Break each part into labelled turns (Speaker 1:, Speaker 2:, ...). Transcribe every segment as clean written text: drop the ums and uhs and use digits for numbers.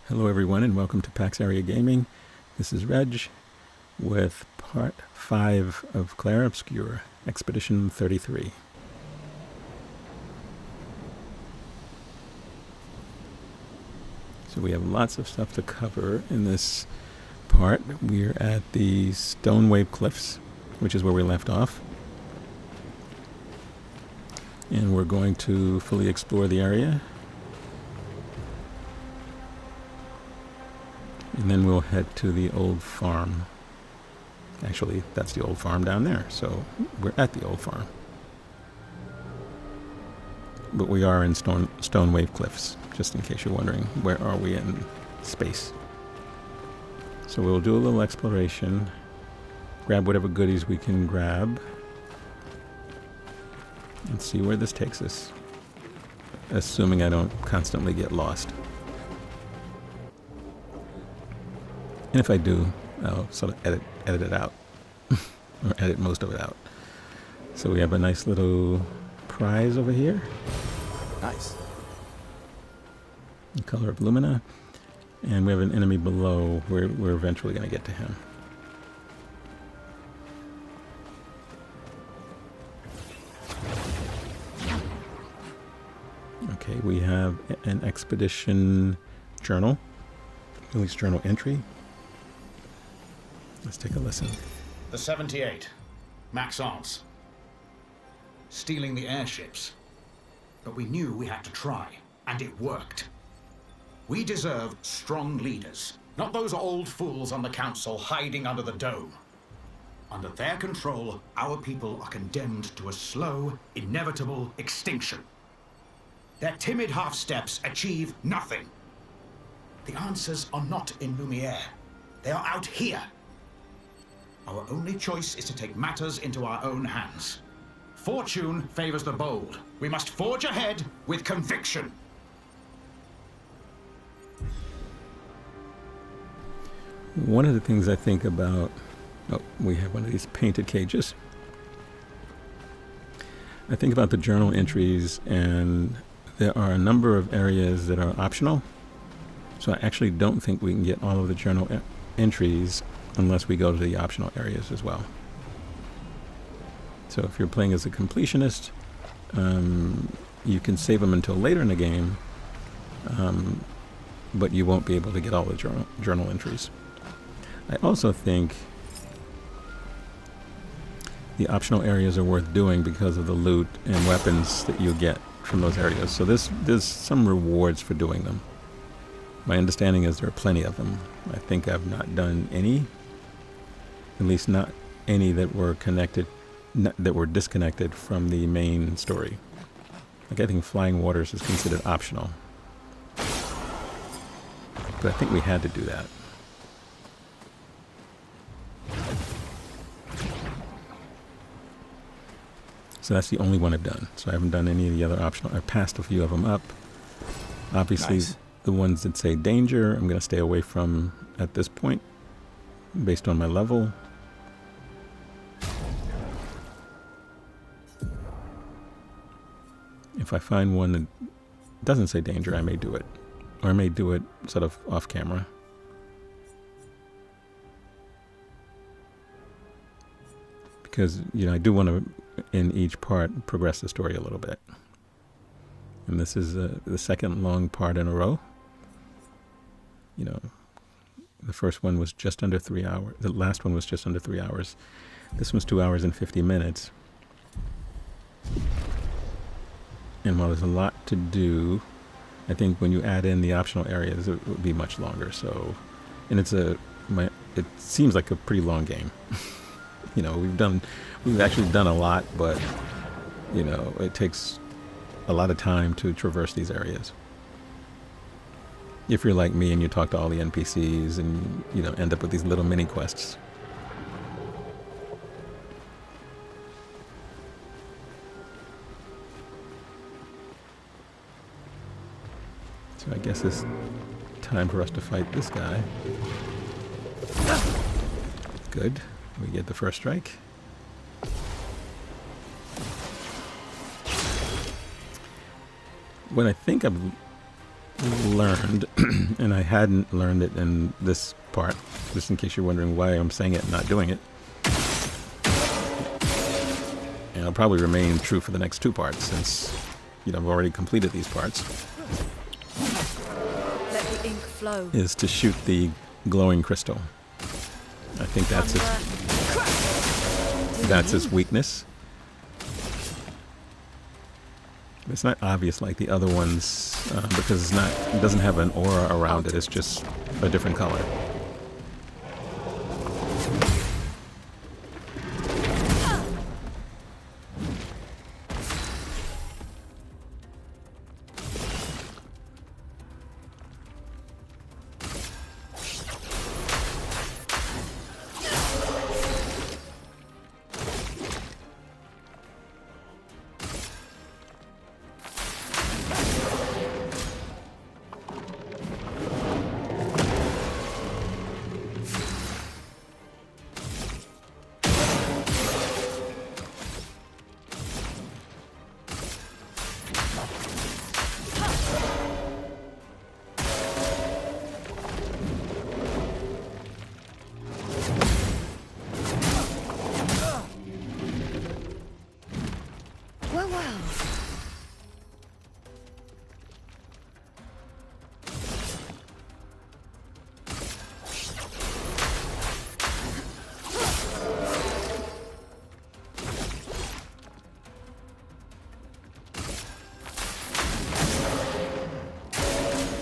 Speaker 1: Hello everyone and welcome to PaxAriaGaming. This is Reg with part 5 of Clair Obscur, Expedition 33. So we have lots of stuff to cover in this part. We're at the Stone Wave Cliffs, which is where we left off. And we're going to fully explore the area. And then we'll head to the old farm. Actually, that's the old farm down there, so we're at the old farm. But we are in Stone Wave Cliffs, just in case you're wondering, where are we in space? So we'll do a little exploration, grab whatever goodies we can grab, and see where this takes us, assuming I don't constantly get lost. And if I do, I'll sort of edit it out, or edit most of it out. So we have a nice little prize over here.
Speaker 2: Nice.
Speaker 1: The color of Lumina. And we have an enemy below. We're eventually going to get to him. Okay, we have an expedition journal, release journal entry. Let's take a listen.
Speaker 3: The 78, Maxence. Stealing the airships. But we knew we had to try, and it worked. We deserve strong leaders, not those old fools on the council hiding under the dome. Under their control, our people are condemned to a slow, inevitable extinction. Their timid half-steps achieve nothing. The answers are not in Lumiere. They are out here. Our only choice is to take matters into our own hands. Fortune favors the bold. We must forge ahead with conviction.
Speaker 1: One of the things I think about... Oh, we have one of these painted cages. I think about the journal entries, and there are a number of areas that are optional. So I actually don't think we can get all of the journal entries unless we go to the optional areas as well. So if you're playing as a completionist, you can save them until later in the game, but you won't be able to get all the journal entries. I also think the optional areas are worth doing because of the loot and weapons that you get from those areas. So there's some rewards for doing them. My understanding is there are plenty of them. I think I've not done any. At least not any that were connected, that were disconnected from the main story. Like I think Flying Waters is considered optional. But I think we had to do that. So that's the only one I've done. So I haven't done any of the other optional. I've passed a few of them up. Obviously, nice. The ones that say danger, I'm going to stay away from at this point, based on my level. If I find one that doesn't say danger, I may do it. Or I may do it sort of off camera. Because, you know, I do want to, in each part, progress the story a little bit. And this is the second long part in a row. You know, the first one was just under 3 hours. The last one was just under 3 hours. This one's 2 hours and 50 minutes. And while there's a lot to do, I think when you add in the optional areas, it would be much longer. So, and it seems like a pretty long game. You know, we've actually done a lot, but you know, it takes a lot of time to traverse these areas. If you're like me and you talk to all the NPCs and, you know, end up with these little mini quests. So I guess it's time for us to fight this guy. Good. We get the first strike. What I think learned, and I hadn't learned it in this part, just in case you're wondering why I'm saying it and not doing it. And it'll probably remain true for the next 2 parts, since, you know, I've already completed these parts.
Speaker 2: Let the ink flow.
Speaker 1: Is to shoot the glowing crystal. I think that's its weakness. It's not obvious like the other ones because it doesn't have an aura around it. It's just a different color.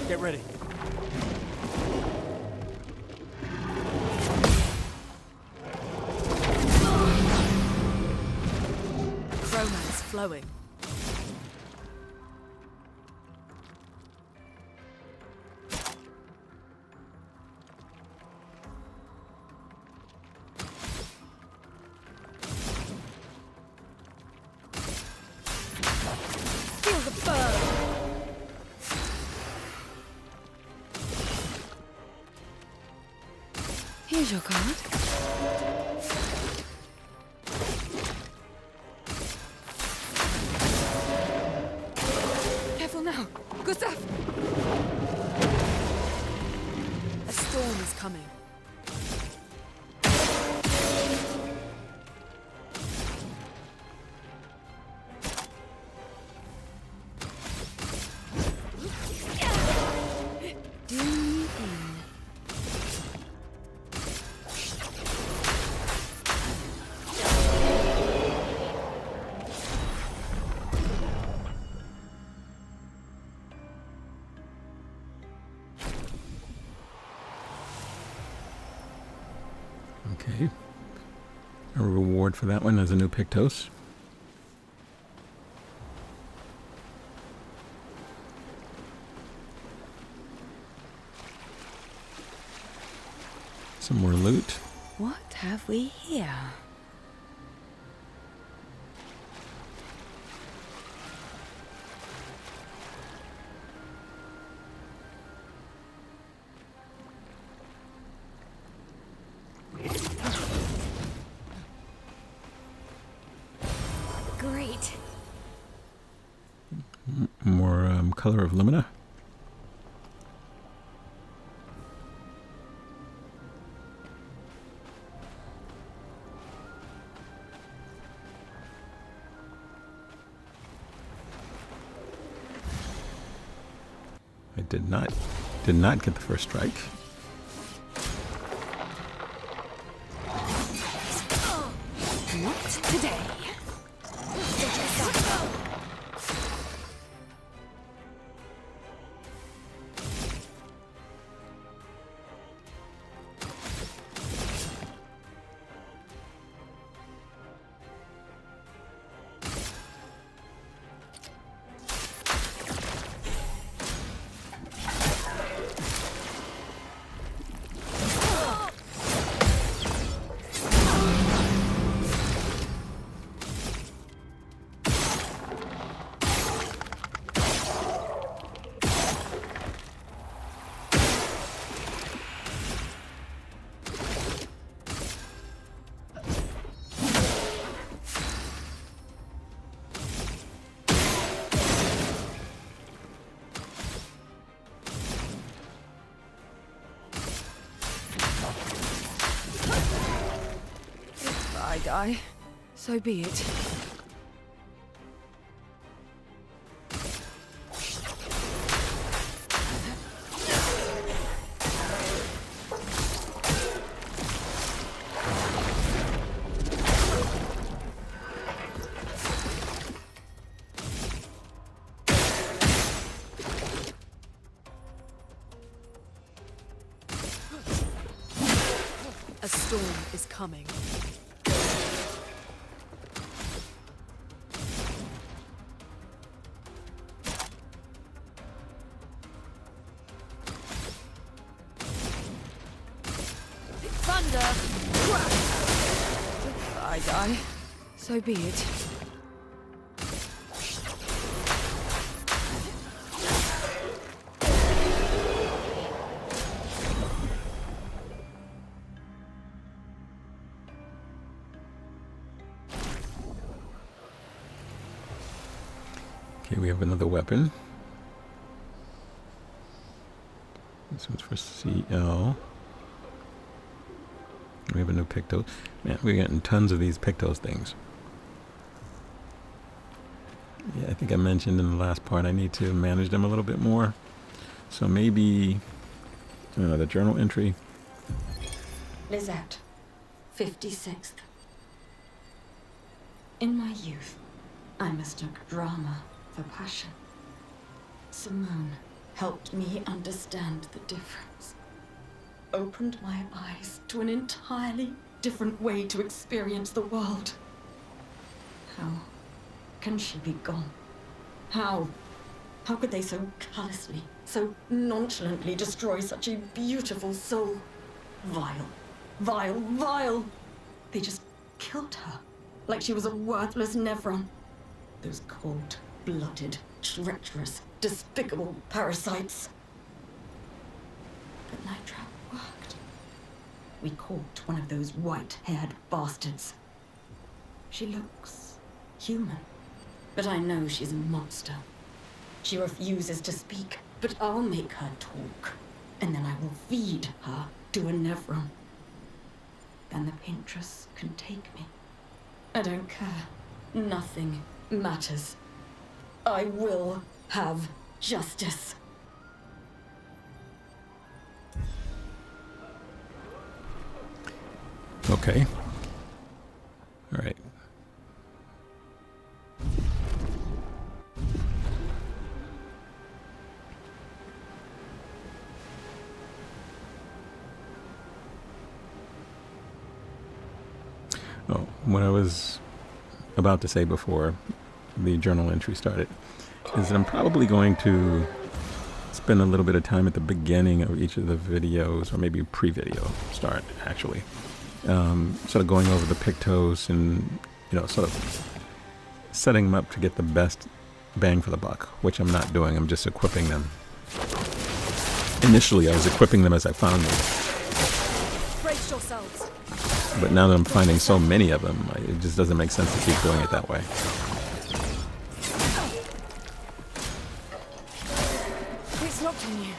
Speaker 4: Get ready.
Speaker 2: Romance flowing. Feel the burn. Here's your card. Careful now, Gustav! A storm is coming. Do me in.
Speaker 1: Okay. A reward for that one is a new Pictos. Some more loot.
Speaker 2: What have we here? Great.
Speaker 1: More color of Lumina. I did not get the first strike.
Speaker 2: Not today. die, so be it. A storm is coming. Thunder! If I die, so be it.
Speaker 1: Okay, we have another weapon. This one's for CL. We have a new Pictos. Man, we're getting tons of these Pictos things. Yeah, I think I mentioned in the last part I need to manage them a little bit more. So maybe, I don't know, the journal entry.
Speaker 4: Lizette, 56th. In my youth, I mistook drama for passion. Simone helped me understand the difference. Opened my eyes to an entirely different way to experience the world. How can she be gone? How could they so callously, so nonchalantly destroy such a beautiful soul? Vile, vile, vile! They just killed her, like she was a worthless Nevron. Those cold-blooded, treacherous, despicable parasites. But Night Trap worked. We caught one of those white-haired bastards. She looks human, but I know she's a monster. She refuses to speak, but I'll make her talk, and then I will feed her to a Nevron. Then the Paintress can take me. I don't care. Nothing matters. I will have justice.
Speaker 1: Okay. All right. Oh, what I was about to say before the journal entry started is that I'm probably going to spend a little bit of time at the beginning of each of the videos, or maybe pre-video start actually, sort of going over the Pictos and, you know, sort of setting them up to get the best bang for the buck, which I'm not doing. I'm just equipping them. Initially, I was equipping them as I found them.
Speaker 2: Brace yourselves.
Speaker 1: But now that I'm finding so many of them, it just doesn't make sense to keep doing it that way.
Speaker 2: It's locked on you.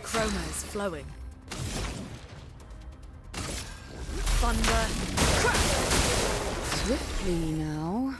Speaker 2: Chroma is flowing. Thunder. Swiftly now.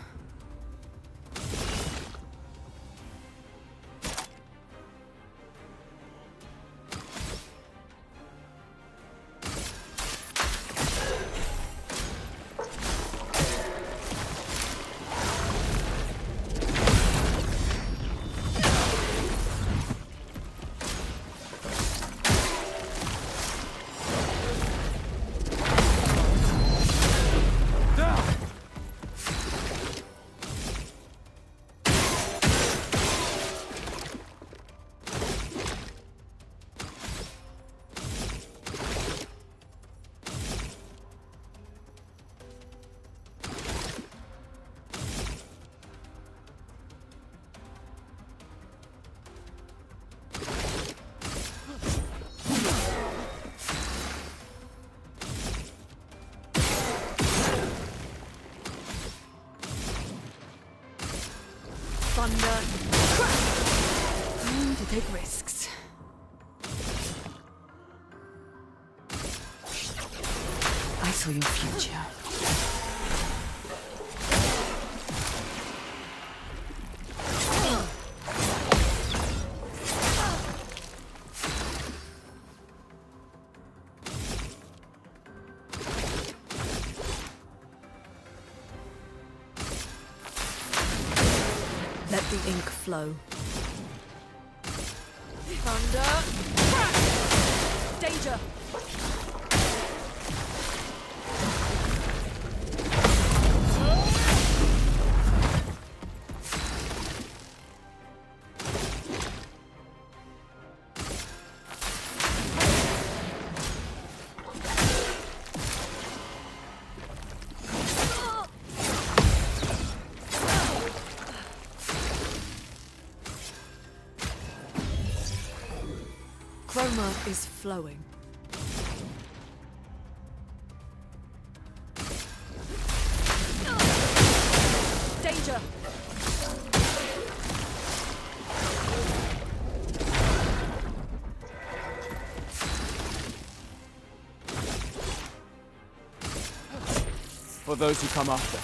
Speaker 2: Thunder. Crack! Time to take risks. I saw your future. Let the ink flow. Thunder! Crack! Danger! Chroma is flowing. Danger!
Speaker 5: For those who come after.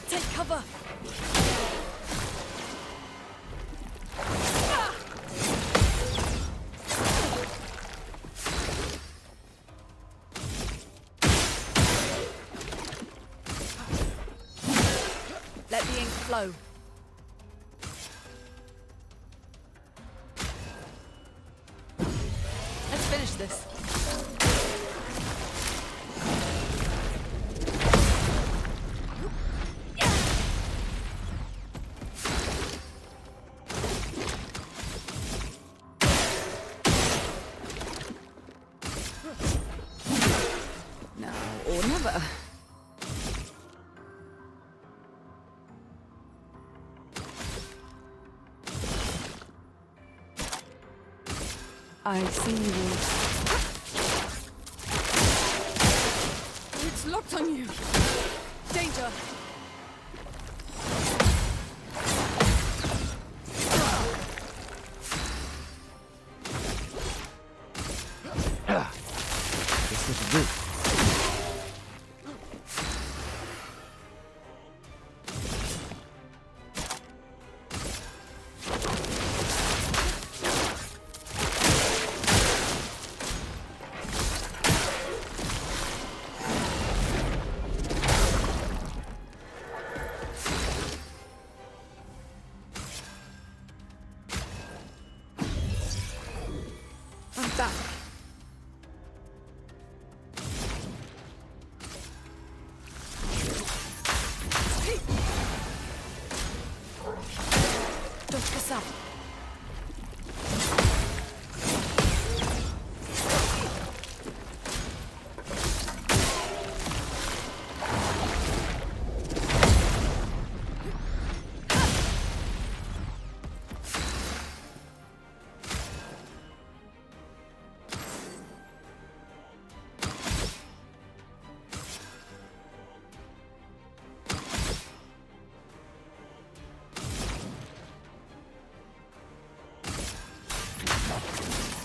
Speaker 2: Take cover! Let the ink flow. Let's finish this. Now or never. I see you. It's locked on you. Danger.
Speaker 5: This is good.
Speaker 2: I'm back. Don't pass up.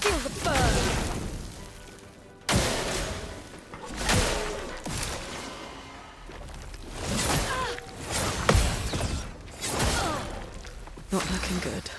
Speaker 2: Feel the burn! Not looking good.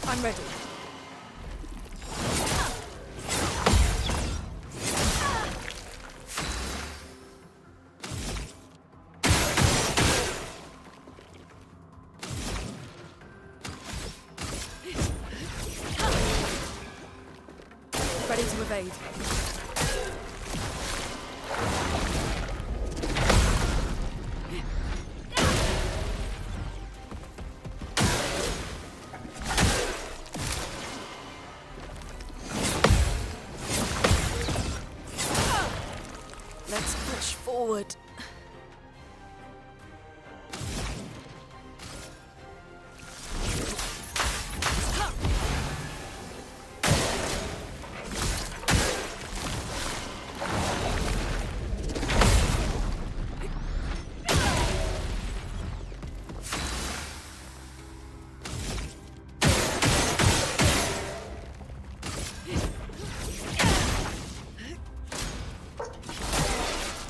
Speaker 2: I'm ready. Ready to evade. Let's push forward.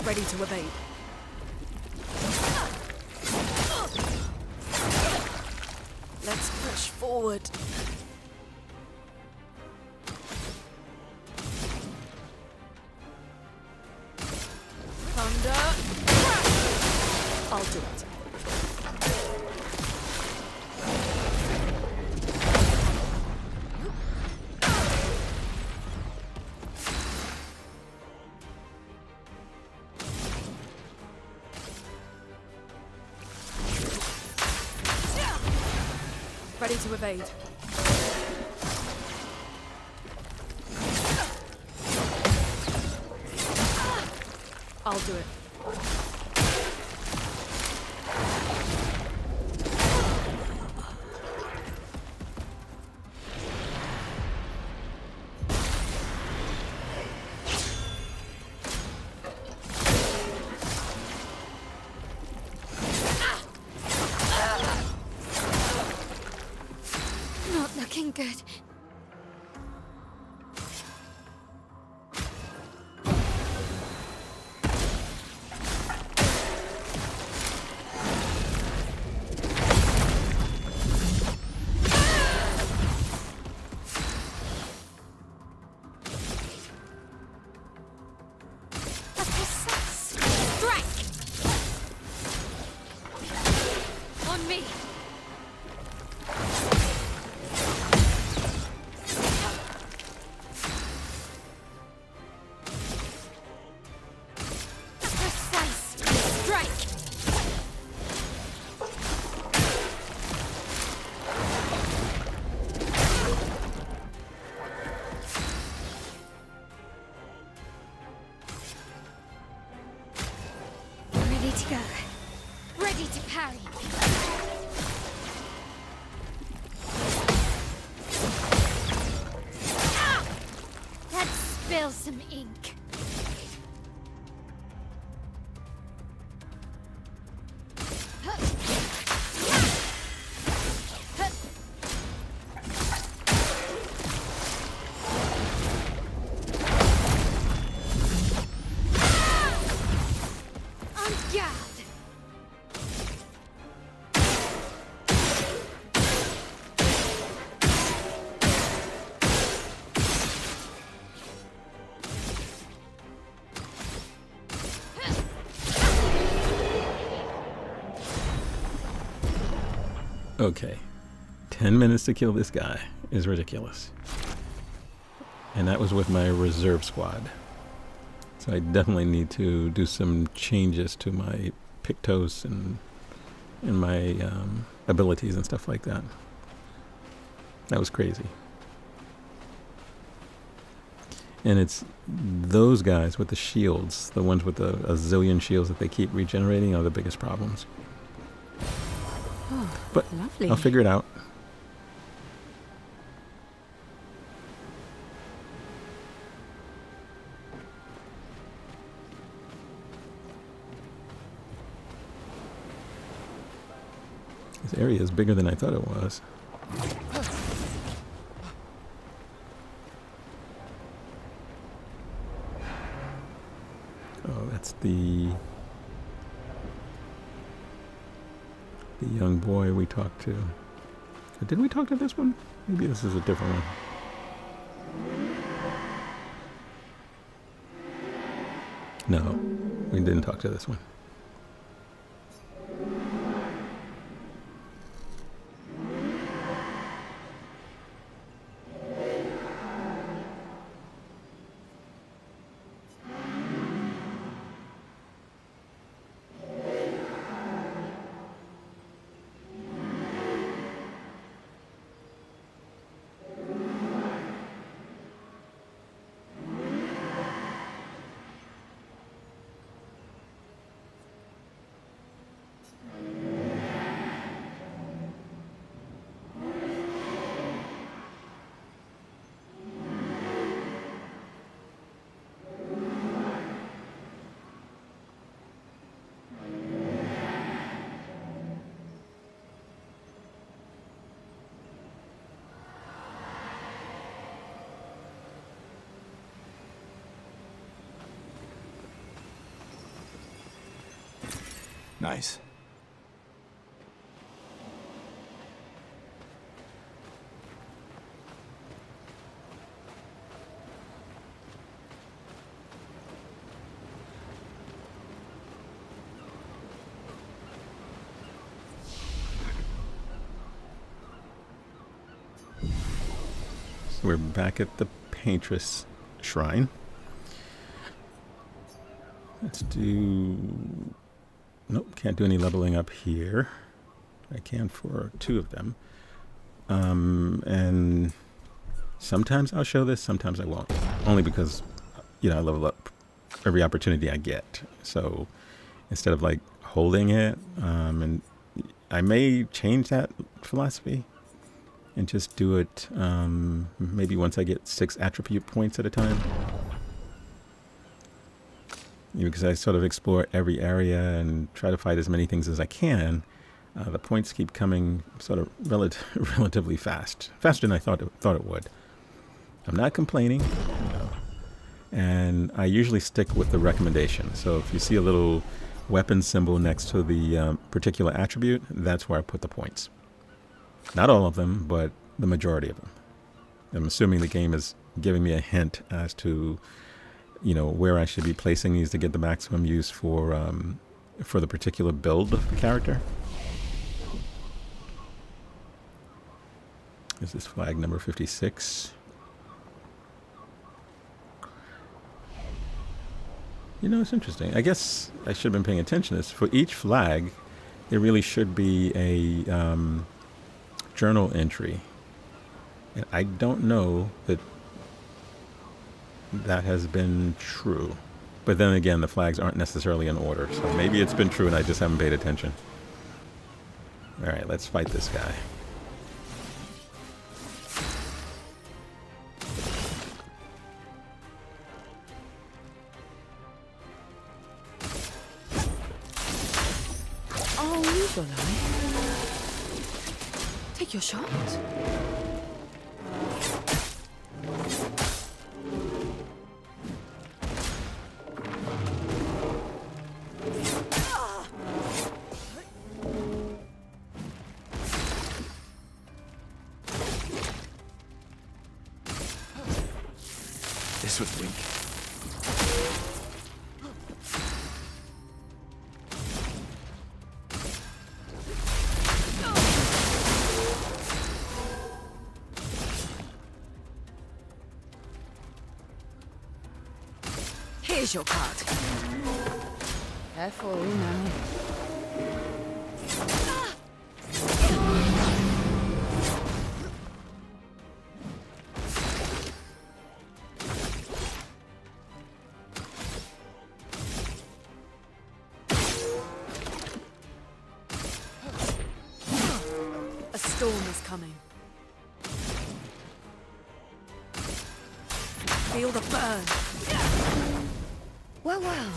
Speaker 2: Ready to evade. Let's push forward. Thunder. I'll do it. Ready to evade. I'll do it. Not looking good. A precise strike! On me! Ready to go. Ready to parry. Ah! Let's spill some ink. On guard.
Speaker 1: Okay. 10 minutes to kill this guy is ridiculous. And that was with my reserve squad. So I definitely need to do some changes to my Pictos and my abilities and stuff like that. That was crazy. And it's those guys with the shields, the ones with a zillion shields that they keep regenerating, are the biggest problems.
Speaker 2: Oh,
Speaker 1: But
Speaker 2: lovely.
Speaker 1: I'll figure it out. This area is bigger than I thought it was. Oh, that's the young boy we talked to. Did we talk to this one? Maybe this is a different one. No, we didn't talk to this one.
Speaker 5: Nice.
Speaker 1: So we're back at the Paintress Shrine. Let's do... Nope, can't do any leveling up here. I can for 2 of them. And sometimes I'll show this, sometimes I won't. Only because, you know, I level up every opportunity I get. So instead of like holding it, and I may change that philosophy and just do it maybe once I get 6 attribute points at a time. You know, because I sort of explore every area and try to fight as many things as I can. The points keep coming sort of relatively fast, faster than I thought it would. I'm not complaining, you know, and I usually stick with the recommendation. So if you see a little weapon symbol next to the particular attribute, that's where I put the points. Not all of them, but the majority of them. I'm assuming the game is giving me a hint as to, you know, where I should be placing these to get the maximum use for the particular build of the character. Is this flag number 56? You know, it's interesting. I guess I should have been paying attention to this. For each flag, there really should be a journal entry. And I don't know that that has been true. But then again, the flags aren't necessarily in order. So maybe it's been true and I just haven't paid attention. All right, let's fight this guy.
Speaker 2: Take your shot.
Speaker 5: This was weak.
Speaker 2: Here's your card. Careful now. A storm is coming. Feel the burn. Well, well.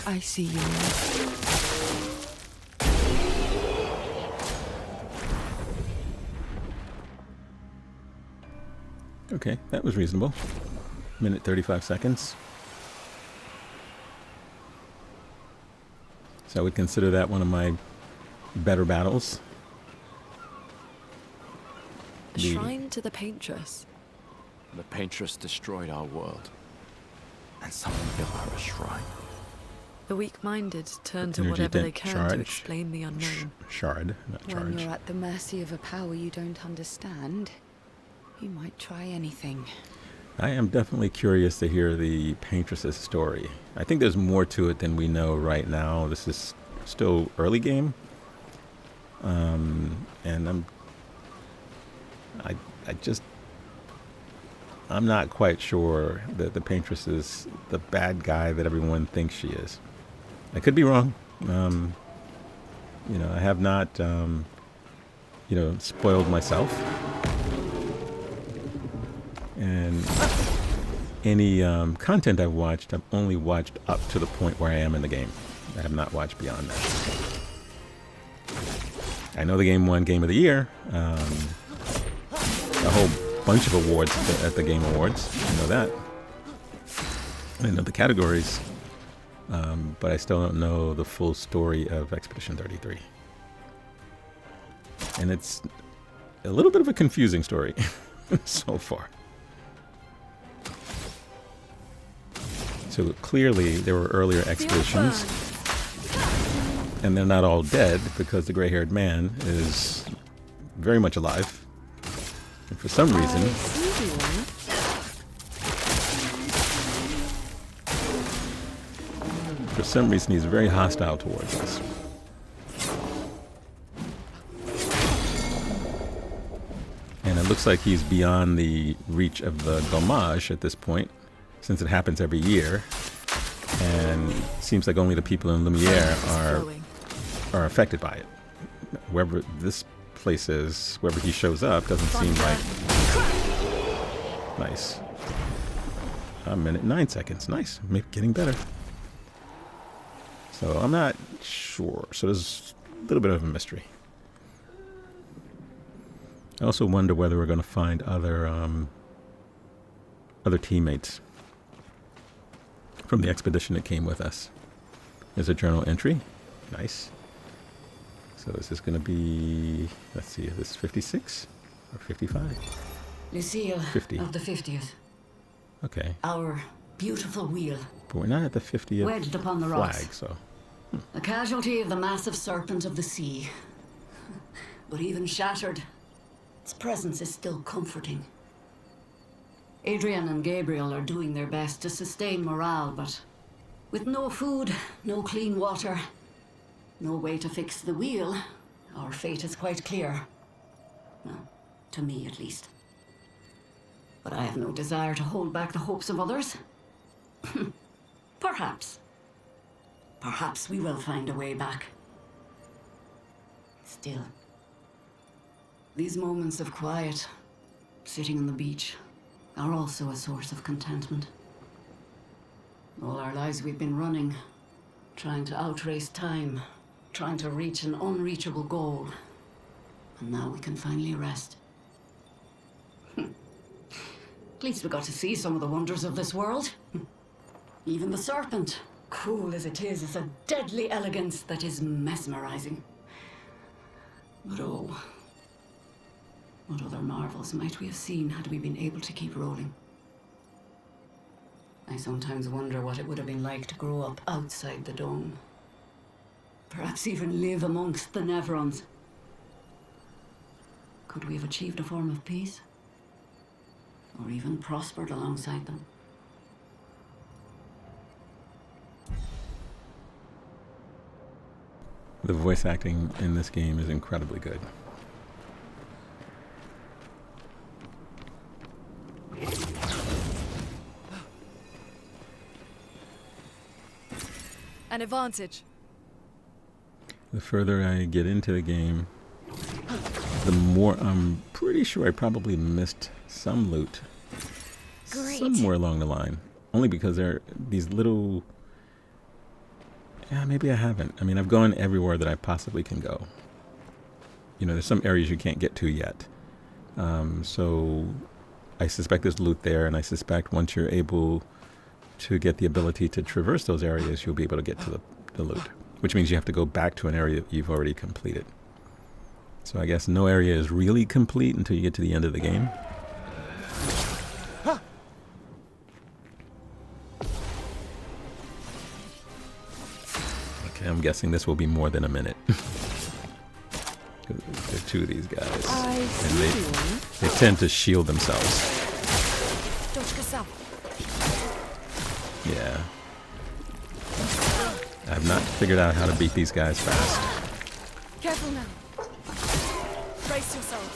Speaker 2: I see you.
Speaker 1: Okay, that was reasonable. Minute 35 seconds. So I would consider that one of my better battles.
Speaker 2: A shrine to the Paintress.
Speaker 5: The Paintress destroyed our world. And someone built her a shrine.
Speaker 2: The weak-minded turn to
Speaker 1: Energy
Speaker 2: whatever they
Speaker 1: dent
Speaker 2: can
Speaker 1: charge.
Speaker 2: to explain the unknown.
Speaker 1: Shard, not charge.
Speaker 6: When you're at the mercy of a power you don't understand, you might try anything.
Speaker 1: I am definitely curious to hear the Paintress's story. I think there's more to it than we know right now. This is still early game. And I'm not quite sure that the Paintress is the bad guy that everyone thinks she is. I could be wrong. You know, I have not, you know, spoiled myself. And any content I've watched, I've only watched up to the point where I am in the game. I have not watched beyond that. I know the game won Game of the Year. A whole bunch of awards at the Game Awards. I know that. I know the categories, but I still don't know the full story of Expedition 33. And it's a little bit of a confusing story so far. So clearly there were earlier expeditions, and they're not all dead because the gray-haired man is very much alive. And for some reason, he's very hostile towards us. And it looks like he's beyond the reach of the Gommage at this point, since it happens every year. And it seems like only the people in Lumiere are affected by it. Wherever this place is, wherever he shows up, doesn't seem like... Nice. A minute, 9 seconds. Nice. Maybe getting better. So I'm not sure. So there's a little bit of a mystery. I also wonder whether we're going to find other teammates from the expedition that came with us. There's a journal entry. Nice. So is this going to be, let's see, is this 56 or 55?
Speaker 4: Lucille
Speaker 1: 50.
Speaker 4: of the 50th.
Speaker 1: Okay.
Speaker 4: Our beautiful wheel.
Speaker 1: But we're not at the 50th
Speaker 4: Wedged upon the
Speaker 1: flag,
Speaker 4: rocks.
Speaker 1: so...
Speaker 4: A casualty of the massive serpent of the sea. But even shattered, its presence is still comforting. Adrian and Gabriel are doing their best to sustain morale, but with no food, no clean water, no way to fix the wheel, our fate is quite clear. Well, to me at least. But I have no desire to hold back the hopes of others. Perhaps. Perhaps we will find a way back. Still, these moments of quiet, sitting on the beach, are also a source of contentment. All our lives we've been running, trying to outrace time, trying to reach an unreachable goal. And now we can finally rest. At least we got to see some of the wonders of this world. Even the serpent, cruel as it is a deadly elegance that is mesmerizing. But oh, what other marvels might we have seen had we been able to keep rolling? I sometimes wonder what it would have been like to grow up outside the dome. Perhaps even live amongst the Nevrons. Could we have achieved a form of peace? Or even prospered alongside them?
Speaker 1: The voice acting in this game is incredibly good.
Speaker 2: An advantage.
Speaker 1: The further I get into the game, the more I'm pretty sure I probably missed some loot somewhere along the line. Only because there are these little... Yeah, maybe I haven't. I mean, I've gone everywhere that I possibly can go. You know, there's some areas you can't get to yet. So I suspect there's loot there, and I suspect once you're able to get the ability to traverse those areas, you'll be able to get to the loot. Which means you have to go back to an area that you've already completed. So I guess no area is really complete until you get to the end of the game. Okay, I'm guessing this will be more than a minute. There are two of these guys. And they tend to shield themselves. Yeah. I've not figured out how to beat these guys fast.
Speaker 2: Careful now. Brace yourselves.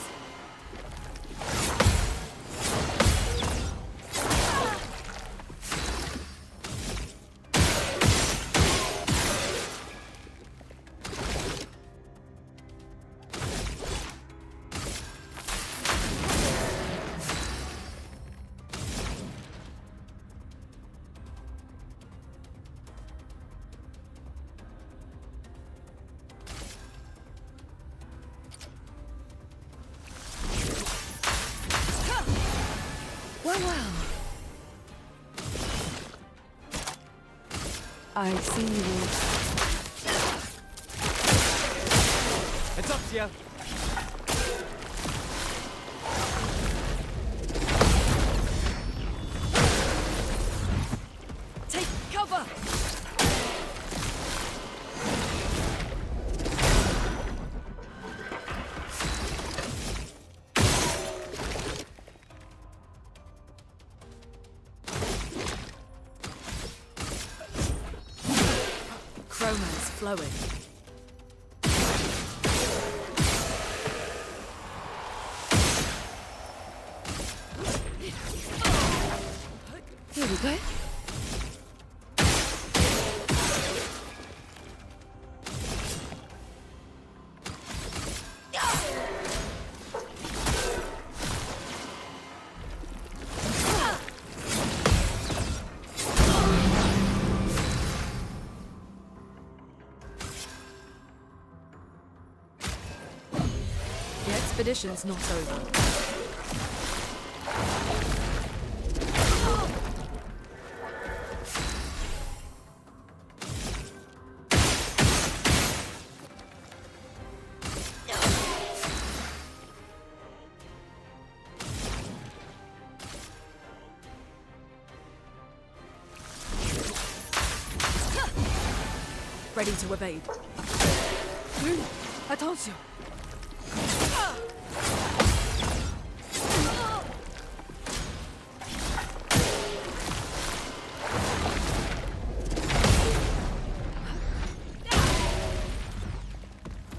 Speaker 6: I see you.
Speaker 5: It's up to you.
Speaker 6: Take cover!
Speaker 2: Chroma's flowing.
Speaker 6: Here we go.
Speaker 2: The expedition's not over. Ready to evade.
Speaker 6: Attention!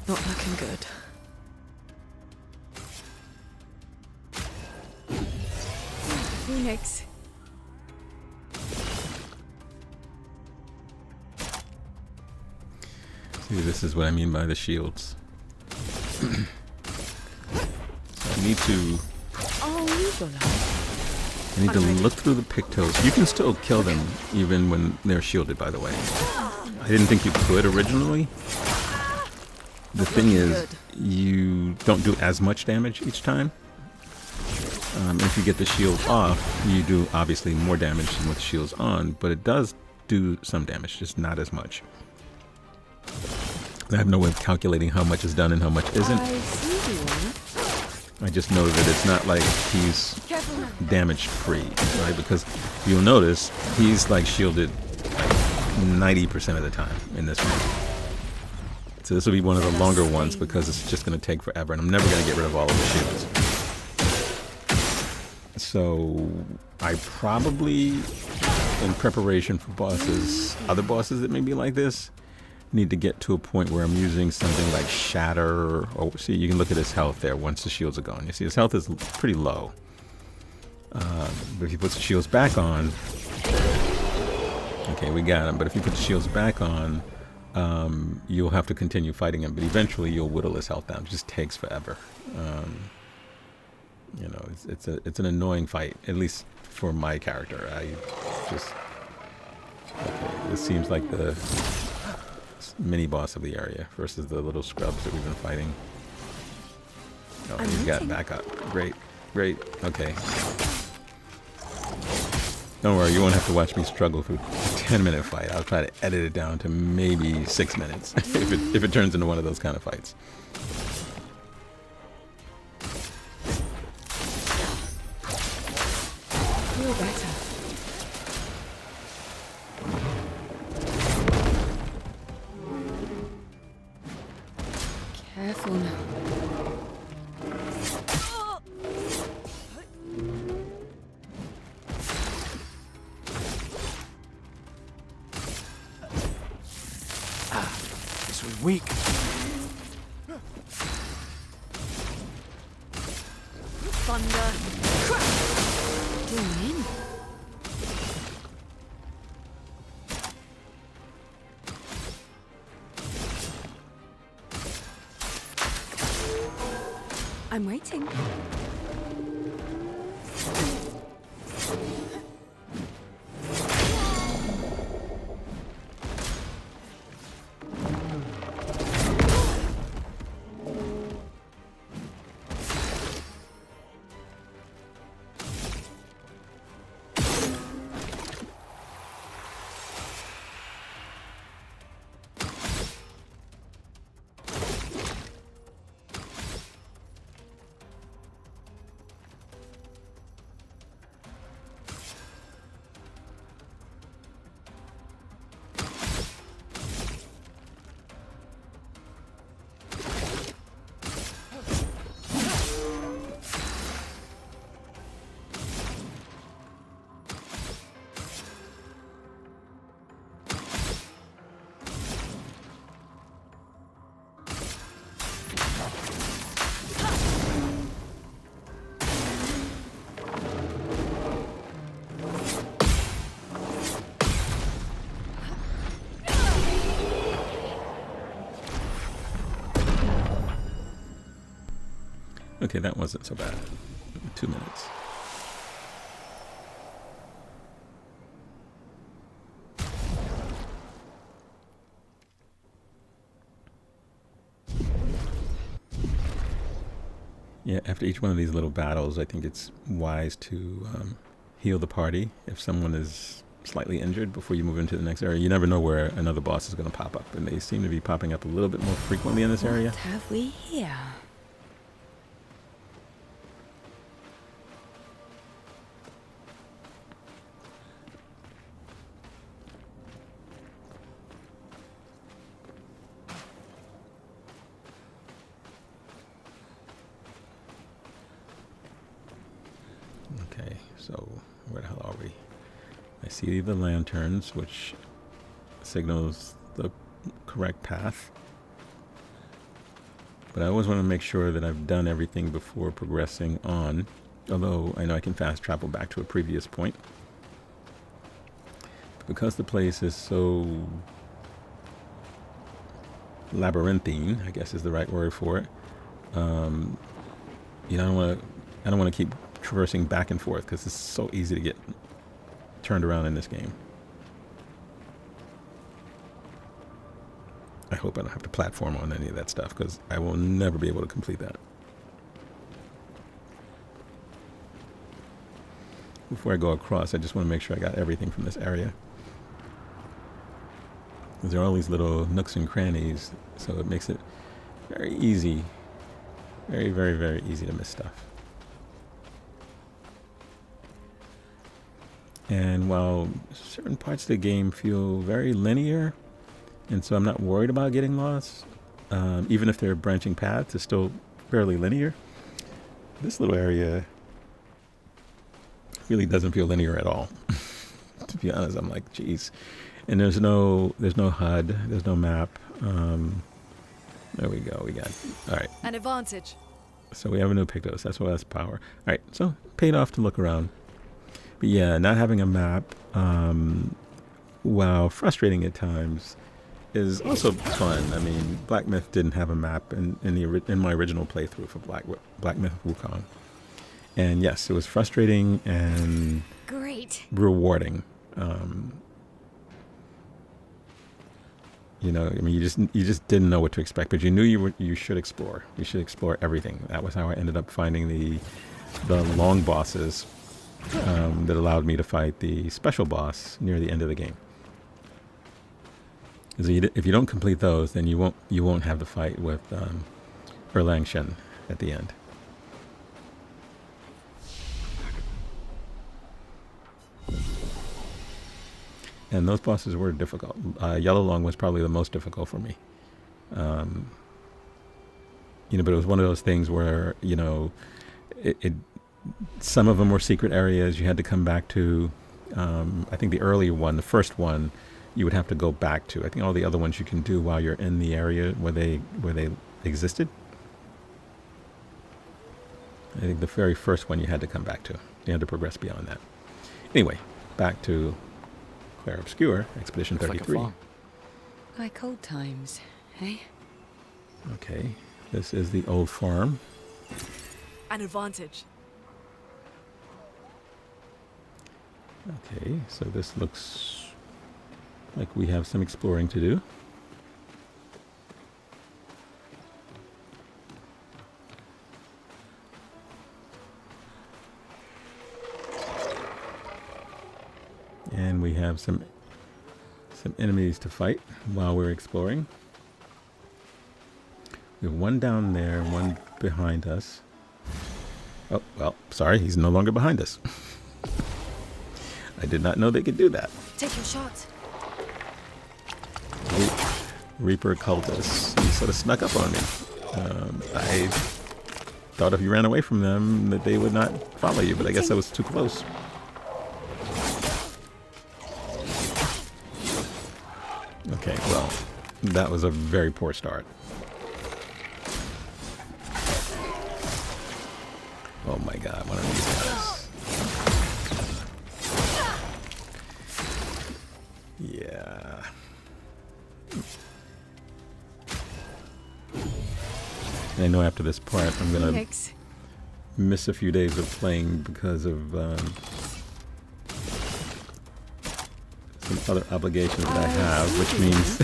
Speaker 6: Not looking good. Phoenix.
Speaker 1: See, this is what I mean by the shields. So I need to look through the pictos. You can still kill them even when they're shielded, by the way. I didn't think you could originally. The thing is, you don't do as much damage each time. If you get the shield off, you do obviously more damage than with the shields on, but it does do some damage, just not as much. I have no way of calculating how much is done and how much isn't. I just know that it's not like he's damage free, right? Because you'll notice he's like shielded like 90% of the time in this one. So this will be one of the longer ones because it's just going to take forever, and I'm never going to get rid of all of the shields. So I probably, in preparation for bosses, other bosses that may be like this, need to get to a point where I'm using something like Shatter, or see, you can look at his health there once the shields are gone. You see his health is pretty low. But if he puts the shields back on, okay, we got him. But if you put the shields back on, you'll have to continue fighting him. But eventually you'll whittle his health down. It just takes forever. You know, it's an annoying fight, at least for my character. Okay, this seems like the mini boss of the area versus the little scrubs that we've been fighting. Oh, he's got backup. Great, great. Okay. Don't worry, you won't have to watch me struggle through a 10-minute fight. I'll try to edit it down to maybe 6 minutes if it turns into one of those kind of fights.
Speaker 6: Feel better. Careful now.
Speaker 5: This was weak.
Speaker 2: Thunder.
Speaker 6: Doing in. I'm waiting.
Speaker 1: Okay, that wasn't so bad. 2 minutes. Yeah, after each one of these little battles, I think it's wise to heal the party if someone is slightly injured before you move into the next area. You never know where another boss is going to pop up, and they seem to be popping up a little bit more frequently in this area.
Speaker 6: What have we here?
Speaker 1: Okay, so where the hell are we? I see the lanterns, which signals the correct path. But I always want to make sure that I've done everything before progressing on. Although I know I can fast travel back to a previous point. But because the place is so labyrinthine, I guess is the right word for it. You know, I don't want to keep traversing back and forth because it's so easy to get turned around in this game. I hope I don't have to platform on any of that stuff because I will never be able to complete that. Before I go across, I just want to make sure I got everything from this area. Because there are all these little nooks and crannies, so it makes it very easy. Very, very, very easy to miss stuff. And while certain parts of the game feel very linear, and so I'm not worried about getting lost, even if they're branching paths, it's still fairly linear. This little area really doesn't feel linear at all. To be honest, I'm like, geez. And there's no HUD, there's no map. There we go, we got it. All right.
Speaker 2: An advantage.
Speaker 1: So we have a new Pictos, that's why that's power. All right, so paid off to look around. But yeah, not having a map, while frustrating at times, is also fun. I mean, Black Myth didn't have a map in my original playthrough for Black Myth Wukong. And yes, it was frustrating and
Speaker 2: Great.
Speaker 1: rewarding. You know, I mean, you just didn't know what to expect, but you knew you should explore. You should explore everything. That was how I ended up finding the long bosses that allowed me to fight the special boss near the end of the game. Because if you don't complete those, then you won't have the fight with Erlang Shen at the end. And those bosses were difficult. Yellow Long was probably the most difficult for me. You know, but it was one of those things where, you know, some of them were secret areas you had to come back to. I think the early one, the first one, you would have to go back to. I think all the other ones you can do while you're in the area where they existed. I think the very first one you had to come back to. You had to progress beyond that. Anyway, back to Clair Obscur, Expedition 33.
Speaker 6: Like old times, eh?
Speaker 1: Okay, this is the old farm.
Speaker 2: An advantage.
Speaker 1: Okay, so this looks like we have some exploring to do. And we have some enemies to fight while we're exploring. We have one down there, one behind us. Oh, well, sorry, he's no longer behind us. I did not know they could do that.
Speaker 2: Take your shot.
Speaker 1: Reaper cultists. He sort of snuck up on me. I thought if you ran away from them that they would not follow you, but I guess I was too close. Okay, well, that was a very poor start. Oh my god, one of these guys. Yeah. I know after this part I'm gonna
Speaker 2: Phoenix,
Speaker 1: miss a few days of playing because of some other obligations that I have, which means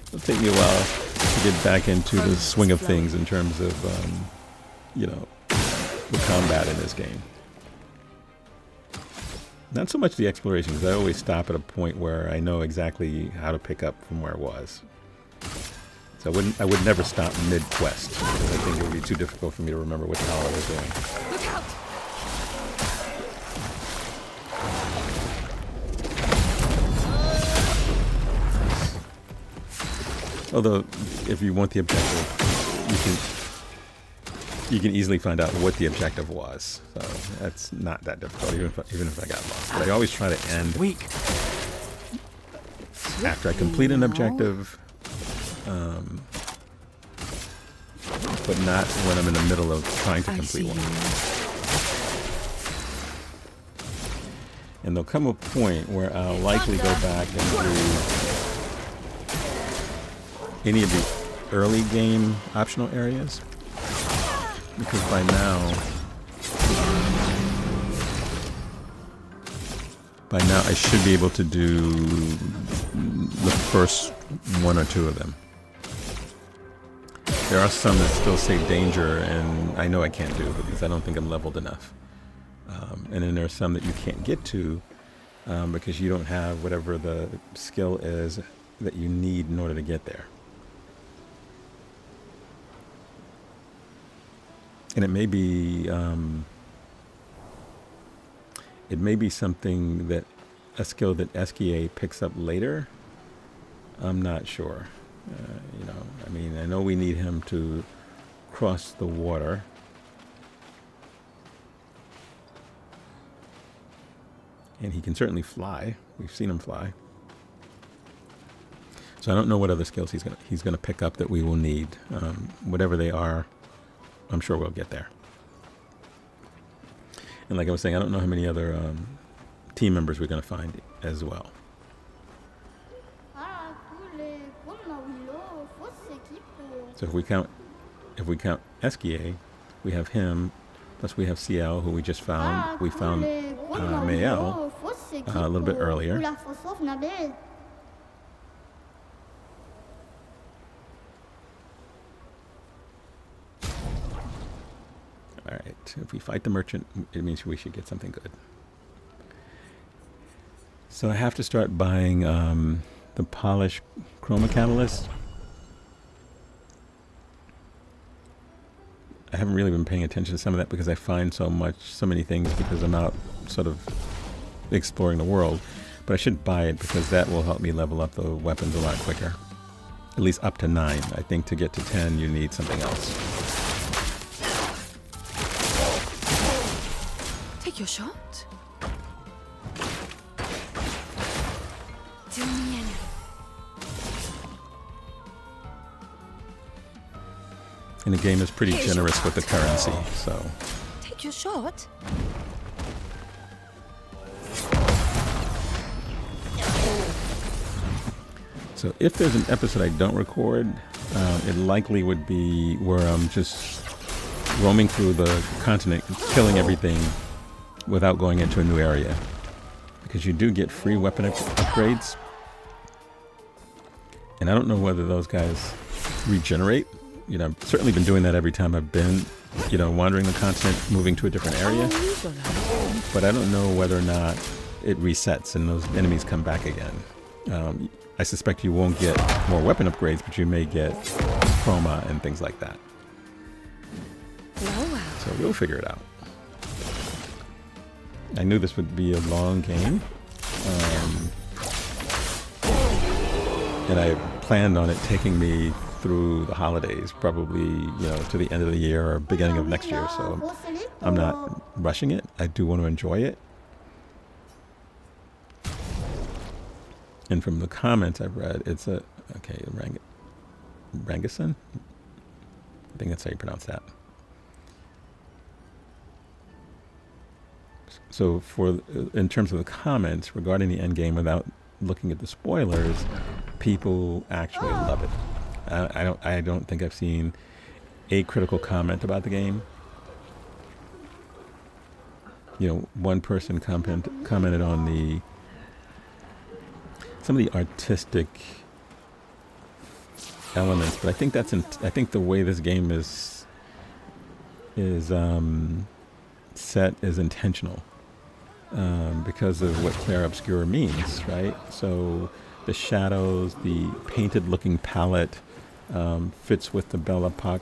Speaker 1: it'll take me a while to get back into the swing of things in terms of, you know, the combat in this game. Not so much the exploration, because I always stop at a point where I know exactly how to pick up from where it was. So I would never stop mid-quest, because I think it would be too difficult for me to remember what the hell I was doing.
Speaker 2: Look out!
Speaker 1: Although, if you want the objective, you can easily find out what the objective was. So that's not that difficult, even if I got lost. But I always try to end after I complete an objective, but not when I'm in the middle of trying to complete one. And there'll come a point where I'll likely go back and do any of the early game optional areas, because by now I should be able to do the first one or two of them. There are some that still say danger, and I know I can't do because I don't think I'm leveled enough. And then there are some that you can't get to because you don't have whatever the skill is that you need in order to get there. And it may be something that a skill that SKA picks up later. I'm not sure. You know, I mean, I know we need him to cross the water. And he can certainly fly. We've seen him fly. So I don't know what other skills he's gonna pick up that we will need. Whatever they are, I'm sure we'll get there. And like I was saying, I don't know how many other team members we're going to find as well. So if we count SKA, we have him, plus we have CL, who we just found. We found Mael a little bit earlier. Alright, if we fight the merchant, it means we should get something good. So I have to start buying the polished chroma catalyst. I haven't really been paying attention to some of that because I find so many things because I'm out sort of exploring the world. But I should buy it because that will help me level up the weapons a lot quicker. At least up to 9. I think to get to 10 you need something else.
Speaker 6: Take your shot.
Speaker 1: And the game is pretty generous with the currency, so.
Speaker 6: Take your shot.
Speaker 1: So if there's an episode I don't record, it likely would be where I'm just roaming through the continent, killing everything without going into a new area. Because you do get free weapon upgrades. And I don't know whether those guys regenerate. You know, I've certainly been doing that every time I've been, you know, wandering the continent, moving to a different area. But I don't know whether or not it resets and those enemies come back again. I suspect you won't get more weapon upgrades, but you may get chroma and things like that. So we'll figure it out. I knew this would be a long game. And I planned on it taking me through the holidays, probably, you know, to the end of the year or beginning of next year. So I'm not rushing it. I do want to enjoy it. And from the comments I've read, it's a, okay, Rangason? I think that's how you pronounce that. So in terms of the comments regarding the end game, without looking at the spoilers, people actually love it. I don't think I've seen a critical comment about the game. one person commented on some of the artistic elements, but I think I think the way this game is set is intentional, because of what Clair Obscur means, right? So the shadows, the painted-looking palette fits with the Belle Epoque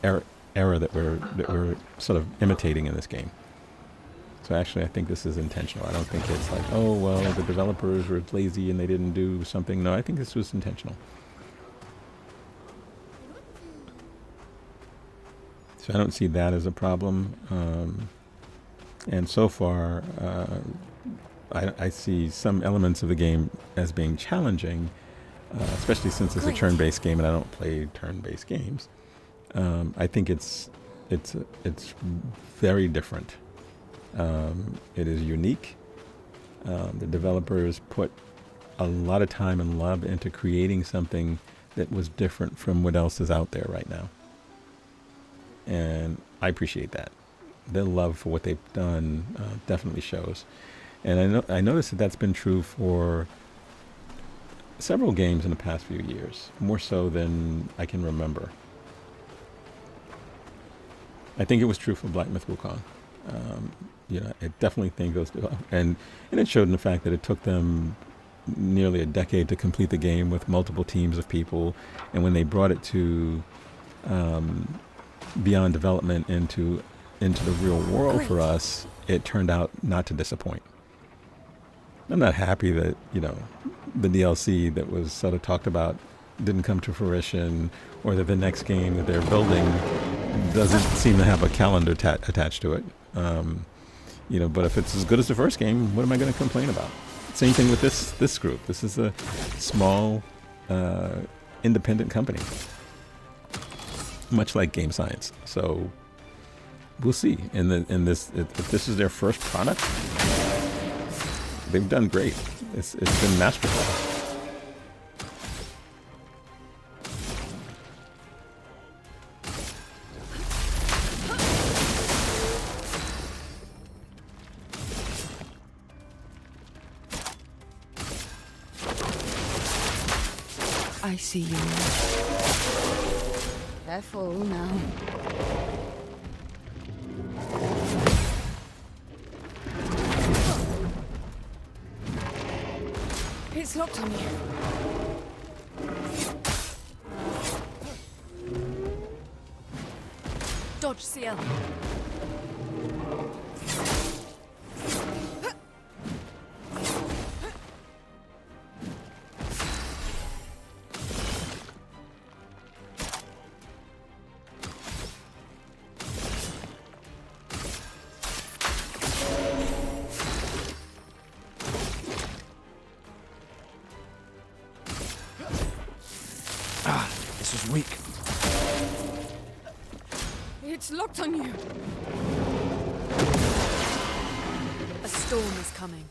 Speaker 1: era that we're sort of imitating in this game. So actually, I think this is intentional. I don't think it's like, oh well, the developers were lazy and they didn't do something. No, I think this was intentional. So I don't see that as a problem. And so far, I see some elements of the game as being challenging, especially since it's a turn-based game and I don't play turn-based games. I think it's very different. It is unique. The developers put a lot of time and love into creating something that was different from what else is out there right now. And I appreciate that. Their love for what they've done definitely shows. And I noticed that that's been true for several games in the past few years, more so than I can remember. I think it was true for Black Myth Wukong. I definitely think those, and it showed in the fact that it took them nearly a decade to complete the game with multiple teams of people, and when they brought it to beyond development into the real world for us, it turned out not to disappoint. I'm not happy that the DLC that was sort of talked about didn't come to fruition, or that the next game that they're building doesn't seem to have a calendar attached to it. But if it's as good as the first game, what am I going to complain about? Same thing with this group. This is a small, independent company, much like Game Science. So we'll see. If this is their first product, they've done great. It's been masterful.
Speaker 6: I see you. Careful now.
Speaker 2: It's locked on you. Dodge CL.
Speaker 5: This is weak.
Speaker 2: It's locked on you. A storm is coming.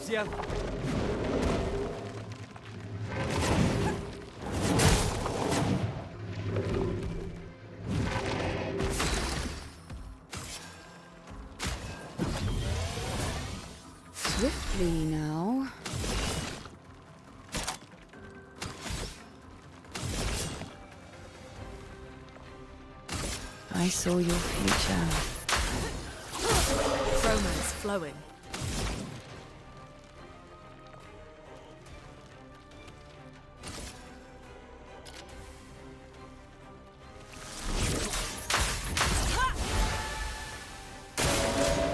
Speaker 5: Yeah.
Speaker 6: Swiftly now. I saw your future.
Speaker 2: Romance flowing.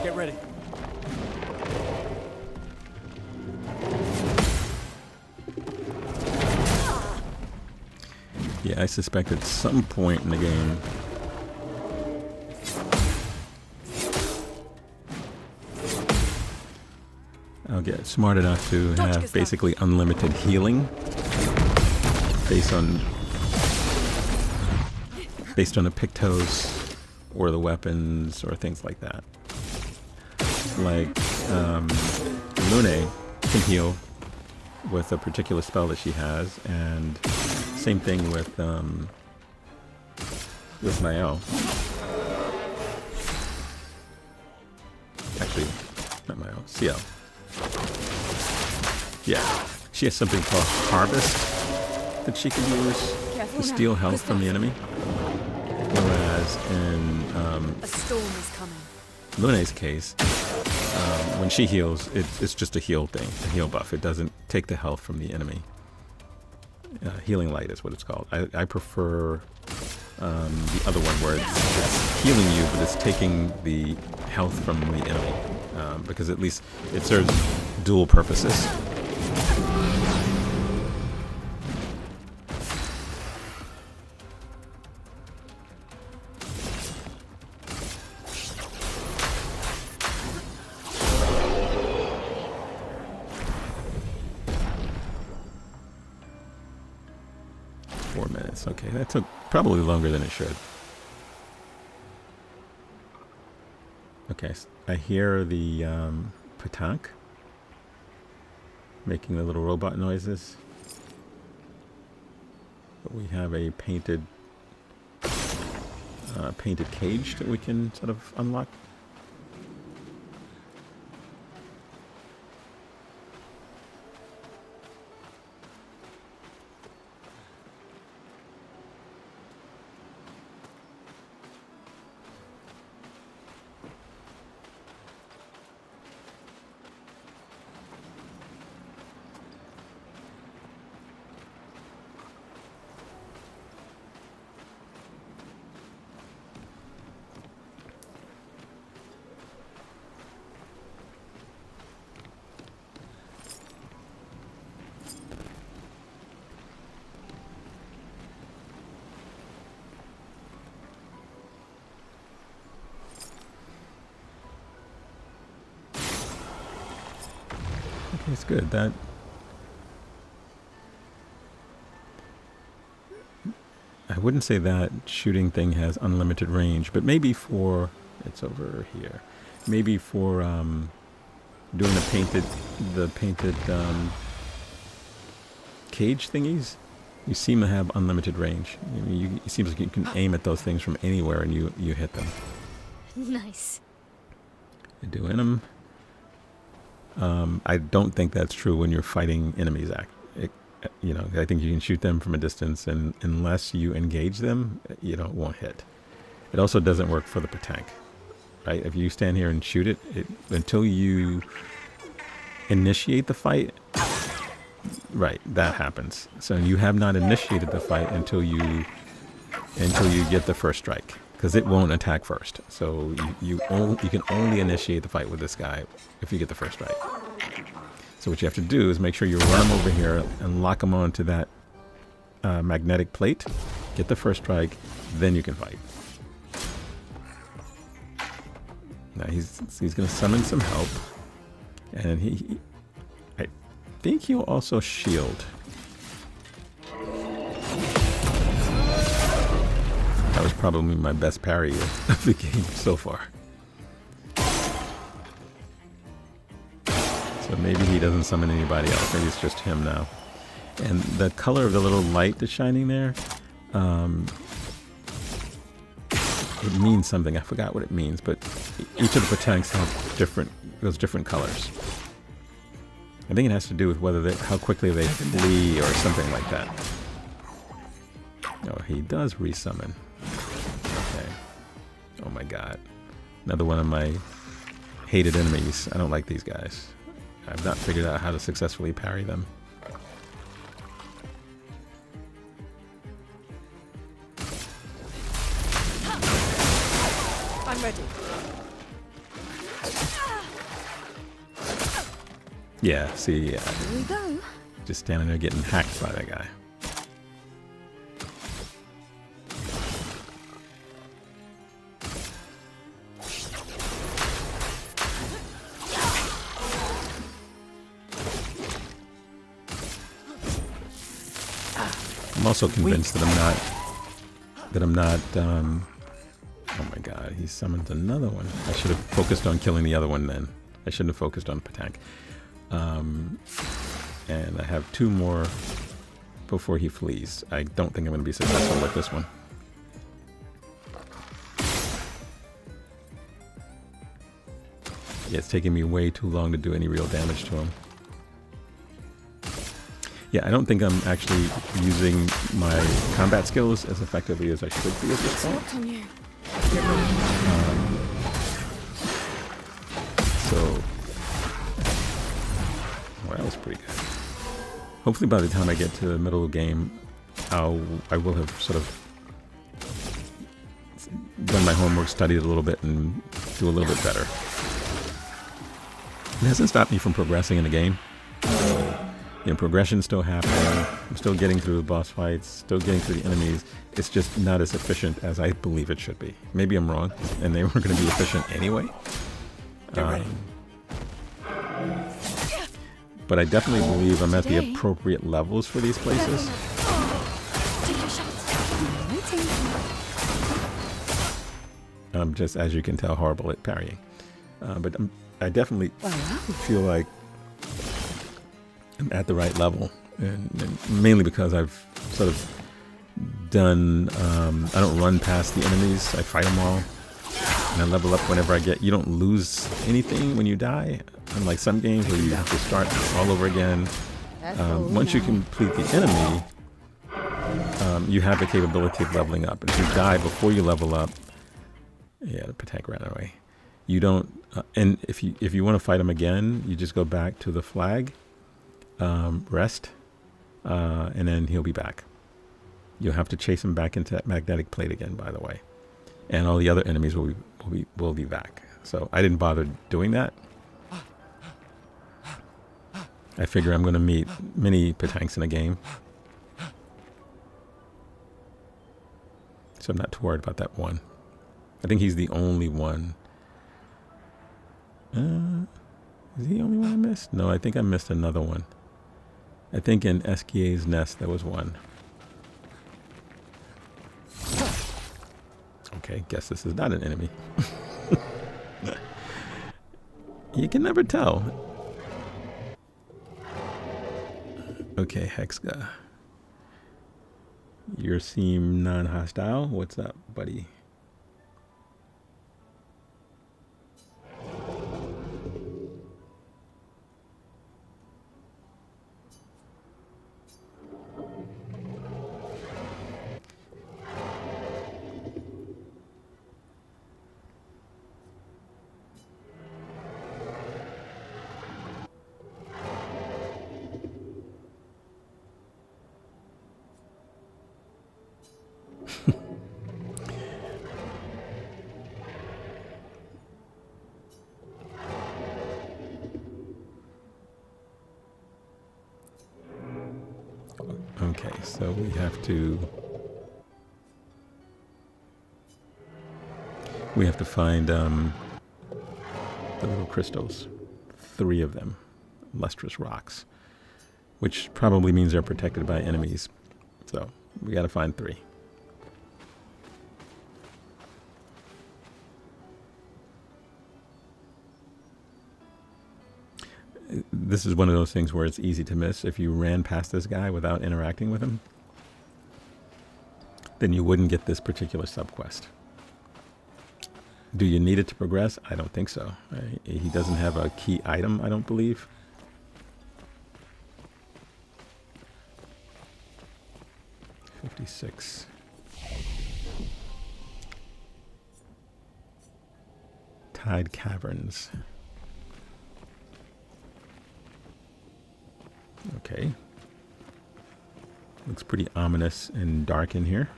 Speaker 5: Get ready.
Speaker 1: Yeah, I suspect at some point in the game I'll get smart enough to
Speaker 2: Dodge
Speaker 1: have
Speaker 2: Gustav.
Speaker 1: basically unlimited healing based on the pictos or the weapons or things like that. Like Lune can heal with a particular spell that she has, and same thing with Mayo. Actually, not Mayo, CL. Yeah, she has something called Harvest that she can use
Speaker 2: Careful
Speaker 1: to
Speaker 2: now.
Speaker 1: steal health from the enemy. Whereas in
Speaker 2: A storm is coming.
Speaker 1: Lune's case, when she heals, it's just a heal thing, a heal buff. It doesn't take the health from the enemy. Healing Light is what it's called. I prefer the other one where it's healing you, but it's taking the health from the enemy, because at least it serves dual purposes. Okay, that took probably longer than it should. Okay, I hear the petanque making the little robot noises. But we have a painted cage that we can sort of unlock. It's good. That I wouldn't say that shooting thing has unlimited range, but maybe for it's over here. Maybe for doing the painted cage thingies, you seem to have unlimited range. It seems like you can aim at those things from anywhere and you hit them.
Speaker 2: Nice.
Speaker 1: Doing them. I don't think that's true when you're fighting enemies. I think you can shoot them from a distance, and unless you engage them, it won't hit. It also doesn't work for the petanque, right? If you stand here and shoot it, until you initiate the fight, right, that happens. So you have not initiated the fight until you get the first strike, because it won't attack first. So you can only initiate the fight with this guy if you get the first strike. So what you have to do is make sure you run him over here and lock him onto that magnetic plate, get the first strike, then you can fight. Now he's going to summon some help, and I think he'll also shield. That was probably my best parry of the game so far. So maybe he doesn't summon anybody else. Maybe it's just him now. And the color of the little light that's shining there, it means something. I forgot what it means, but each of the petanques have those different colors. I think it has to do with how quickly they flee or something like that. Oh, he does resummon. Okay. Oh my god. Another one of my hated enemies. I don't like these guys. I've not figured out how to successfully parry them.
Speaker 2: I'm ready.
Speaker 1: Yeah, see,
Speaker 2: Here we go.
Speaker 1: just standing there getting hacked by that guy. also convinced that I'm not. Oh my God! He summoned another one. I should have focused on killing the other one then. I shouldn't have focused on Patank. And I have 2 more before he flees. I don't think I'm going to be successful with this one. Yeah, it's taking me way too long to do any real damage to him. Yeah, I don't think I'm actually using my combat skills as effectively as I should be at this point. So, well, that was pretty good. Hopefully by the time I get to the middle of the game, I will have sort of done my homework, studied a little bit, and do a little bit better. It hasn't stopped me from progressing in the game. You know, progression's still happening. I'm still getting through the boss fights, still getting through the enemies. It's just not as efficient as I believe it should be. Maybe I'm wrong, and they weren't going to be efficient anyway. But I definitely believe I'm at the appropriate levels for these places. I'm just, as you can tell, horrible at parrying. But I definitely feel like I'm at the right level, and mainly because I've sort of done, I don't run past the enemies, I fight them all, and I level up whenever I get. You don't lose anything when you die, unlike some games where you have to start all over again. Once you complete the enemy, you have the capability of leveling up. And if you die before you level up, yeah, the Patank ran away. You don't, and if you want to fight him again, you just go back to the flag, rest, and then he'll be back. You'll have to chase him back into that magnetic plate again, by the way, and all the other enemies will be back. So I didn't bother doing that. I figure I'm going to meet many Patanks in a game, so I'm not too worried about that one. I think he's the only one. Is he the only one I missed? No, I think I missed another one. I think in Esquia's Nest there was one. Okay, guess this is not an enemy. You can never tell. Okay, Hexga. You seem non-hostile. What's up, buddy? Okay, so we have to find the little crystals, 3 of them, lustrous rocks, which probably means they're protected by enemies. So we got to find 3. This is one of those things where it's easy to miss. If you ran past this guy without interacting with him, then you wouldn't get this particular subquest. Do you need it to progress? I don't think so. He doesn't have a key item, I don't believe. $56. Tide Caverns. Okay. Looks pretty ominous and dark in here.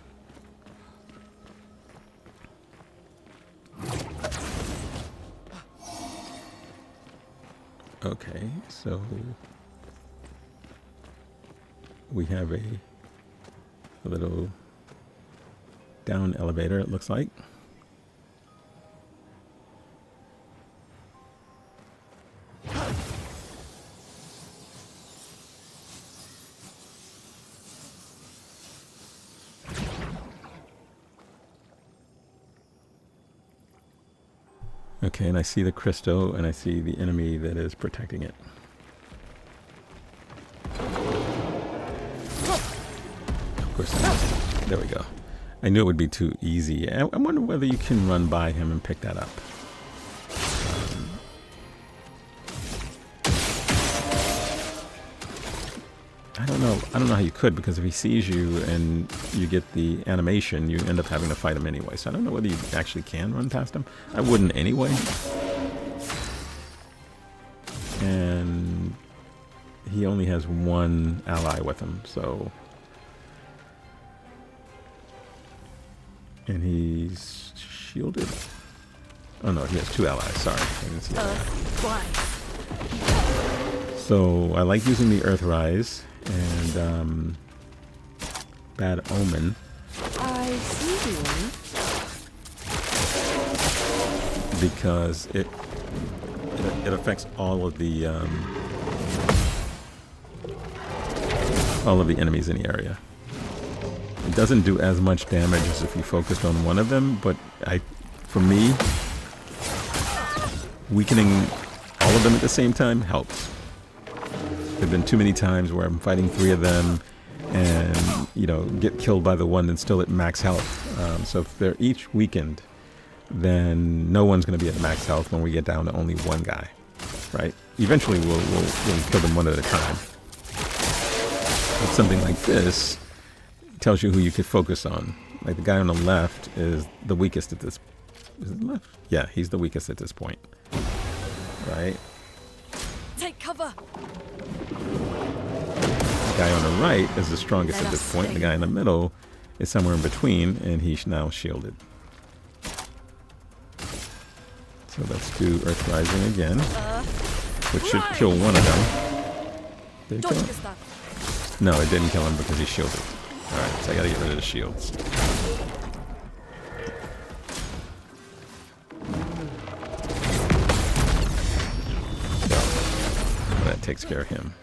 Speaker 1: Okay, so we have a little down elevator, it looks like. Okay, and I see the crystal, and I see the enemy that is protecting it. Of course, there we go. I knew it would be too easy. I wonder whether you can run by him and pick that up. I don't know. I don't know how you could, because if he sees you and you get the animation, you end up having to fight him anyway. So I don't know whether you actually can run past him. I wouldn't anyway. And he only has one ally with him, so... And he's shielded. Oh no, he has two allies. Sorry, I didn't see that. So I like using the Earth Rise and Bad Omen.
Speaker 6: I see you.
Speaker 1: Because it affects all of the enemies in the area. It doesn't do as much damage as if you focused on one of them, but for me, weakening all of them at the same time helps. There have been too many times where I'm fighting three of them and, you know, get killed by the one that's still at max health. So if they're each weakened, then no one's going to be at max health when we get down to only one guy, right? Eventually we'll kill them one at a time. But something like this tells you who you could focus on. Like the guy on the left is the weakest at this. Is it left? Yeah, he's the weakest at this point. Right?
Speaker 2: Take cover.
Speaker 1: The guy on the right is the strongest at this point. The guy in the middle is somewhere in between, and he's now shielded. So let's do Earth Rising again, which should kill one of them. Did it kill him? No, it didn't kill him because he's shielded. Alright, so I gotta get rid of the shields. So, that takes care of him.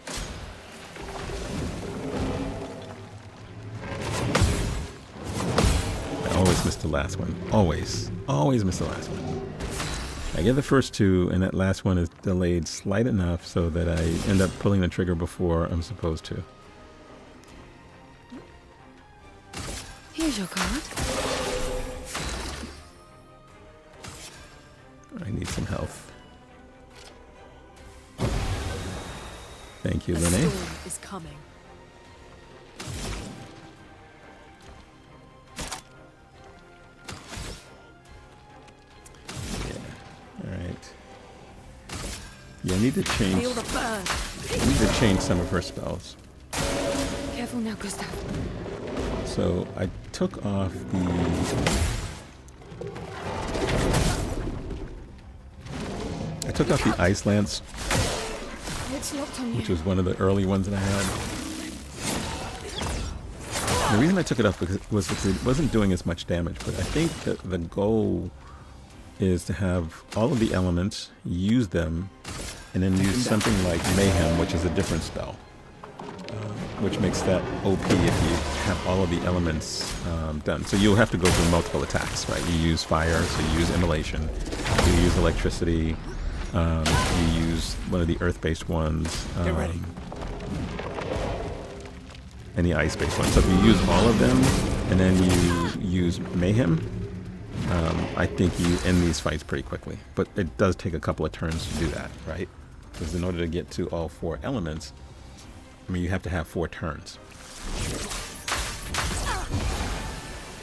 Speaker 1: I always miss the last one. Always. Always miss the last one. I get the first two, and that last one is delayed slight enough so that I end up pulling the trigger before I'm supposed to.
Speaker 6: Here's your card.
Speaker 1: I need some health. Thank you,
Speaker 2: A
Speaker 1: Linné.
Speaker 2: storm is coming.
Speaker 1: Yeah. All right. Yeah, I need to change.
Speaker 2: Feel the burn.
Speaker 1: I need to change some of her spells.
Speaker 6: Careful now, Gustav.
Speaker 1: So I took off the Ice Lance,
Speaker 6: It's locked on you.
Speaker 1: which was one of the early ones that I had. The reason I took it off was because it wasn't doing as much damage, but I think that the goal is to have all of the elements, use them, and then use something like Mayhem, which is a different spell. Which makes that OP if you have all of the elements done. So you'll have to go through multiple attacks, right? You use fire, so you use immolation. You use electricity. You use one of the earth-based ones.
Speaker 5: Get ready.
Speaker 1: And the ice-based ones. So if you use all of them, and then you use Mayhem, I think you end these fights pretty quickly. But it does take a couple of turns to do that, right? Because in order to get to all four elements, I mean, you have to have 4 turns.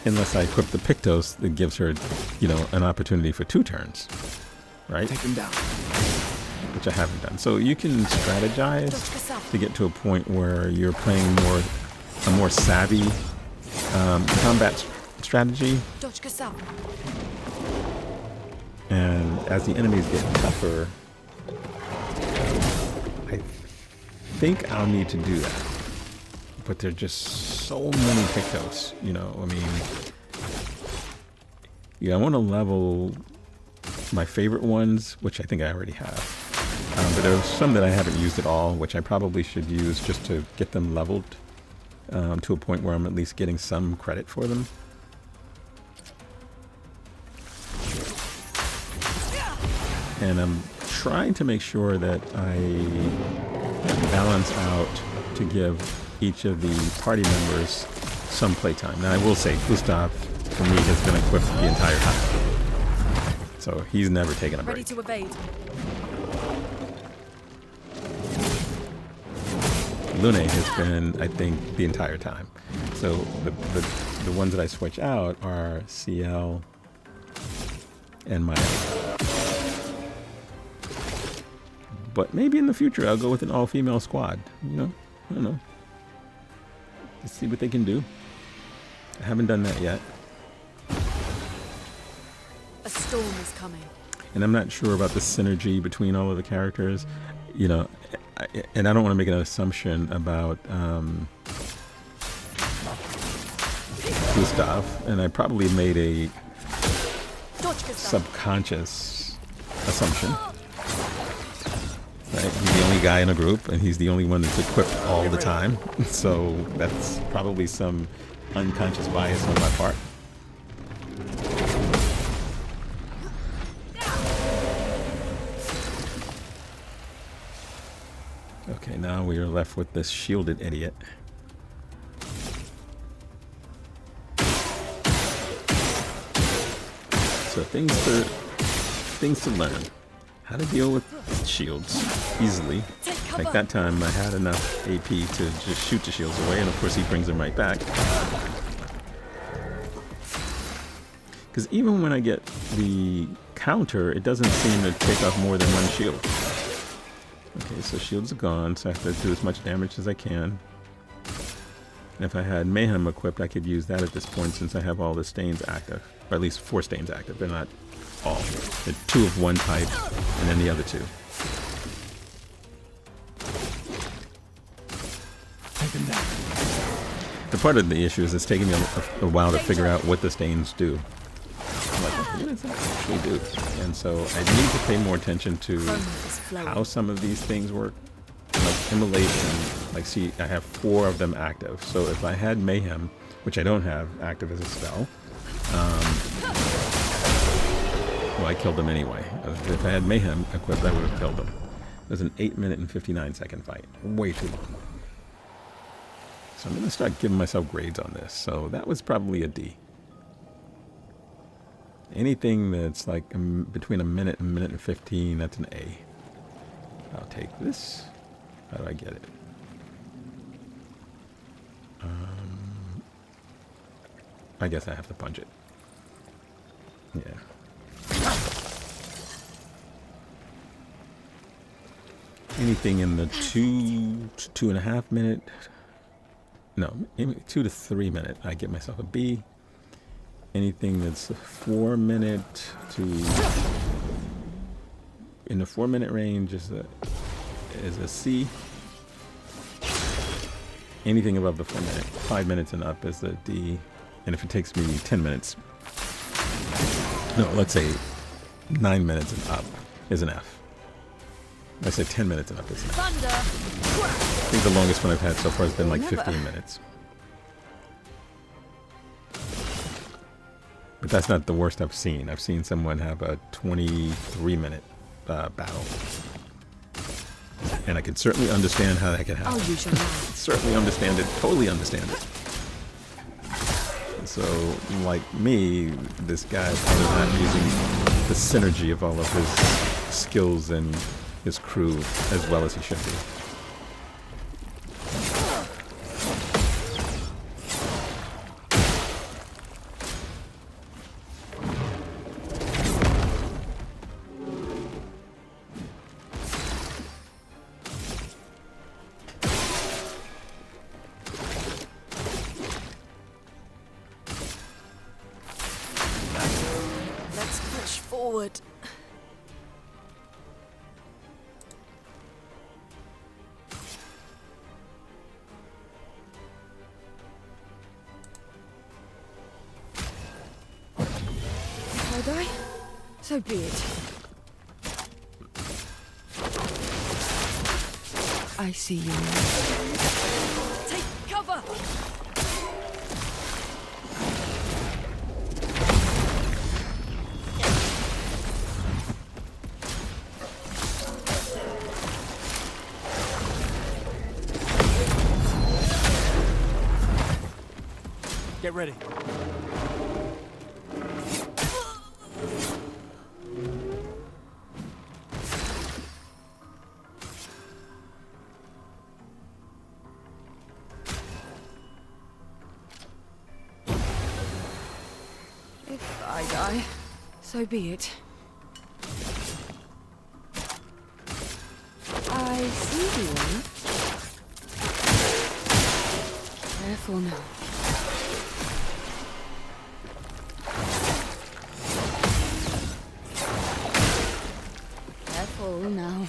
Speaker 1: Unless I equip the Pictos, that gives her, you know, an opportunity for 2 turns, right?
Speaker 5: Take him down.
Speaker 1: Which I haven't done. So you can strategize to get to a point where you're playing a more savvy combat strategy. And as the enemies get tougher, I think I'll need to do that. But there's just so many Pictos, you know, I mean, yeah, I want to level my favorite ones, which I think I already have. But there's some that I haven't used at all, which I probably should use just to get them leveled to a point where I'm at least getting some credit for them. and I'm trying to make sure that I balance out to give each of the party members some playtime. Now I will say Gustav, for me, has been equipped the entire time. So he's never taken a break.
Speaker 2: Ready to evade.
Speaker 1: Lune has been, I think, the entire time. So the ones that I switch out are CL and Maya. But maybe in the future I'll go with an all-female squad. You know, I don't know. Let's see what they can do. I haven't done that yet.
Speaker 2: A storm is coming.
Speaker 1: And I'm not sure about the synergy between all of the characters. You know, and I don't want to make an assumption about Gustav, and I probably made a subconscious assumption. Right? He's the only guy in a group, and he's the only one that's equipped all the time. So that's probably some unconscious bias on my part. Okay, now we are left with this shielded idiot. So things to learn. How to deal with shields easily. Like that time I had enough AP to just shoot the shields away, and of course he brings them right back. Because even when I get the counter, it doesn't seem to take off more than one shield. Okay, so shields are gone, so I have to do as much damage as I can. And if I had Mayhem equipped, I could use that at this point since I have all the stains active. Or at least 4 stains active. They're not all. They're 2 of one type, and then the other 2. The part of the issue is it's taking me a while to figure out what the stains do. I'm like, what does that actually do? And so I need to pay more attention to how some of these things work. Like immolation, like see, I have 4 of them active. So if I had Mayhem, which I don't have active as a spell, well, I killed them anyway. If I had Mayhem equipped, I would have killed them. It was an 8-minute and 59-second fight. Way too long. So I'm going to start giving myself grades on this. So that was probably a D. Anything that's like between a minute and 15, that's an A. I'll take this. How do I get it? I guess I have to punch it. Yeah. Anything in the 2 to 2.5 minute, no, 2 to 3 minute, I get myself a B. Anything that's 4 minute to, in the 4 minute range is a C. Anything above the 4 minute, 5 minutes and up is a D. And if it takes me 10 minutes, no, let's say 9 minutes and up is an F. I said 10 minutes and up is an F.
Speaker 2: Thunder.
Speaker 1: I think the longest one I've had so far has been like 15 minutes. But that's not the worst I've seen. I've seen someone have a 23-minute battle. And I can certainly understand how that can happen.
Speaker 2: I'll use your knife.
Speaker 1: Certainly understand it. Totally understand it. And so, like me, this guy is probably not using the synergy of all of his skills and his crew as well as he should be.
Speaker 2: Forward. I'll die. So be it.
Speaker 6: I see you.
Speaker 2: Take cover.
Speaker 7: ready.
Speaker 6: If I die, so be it. I see you. Careful now. Careful now.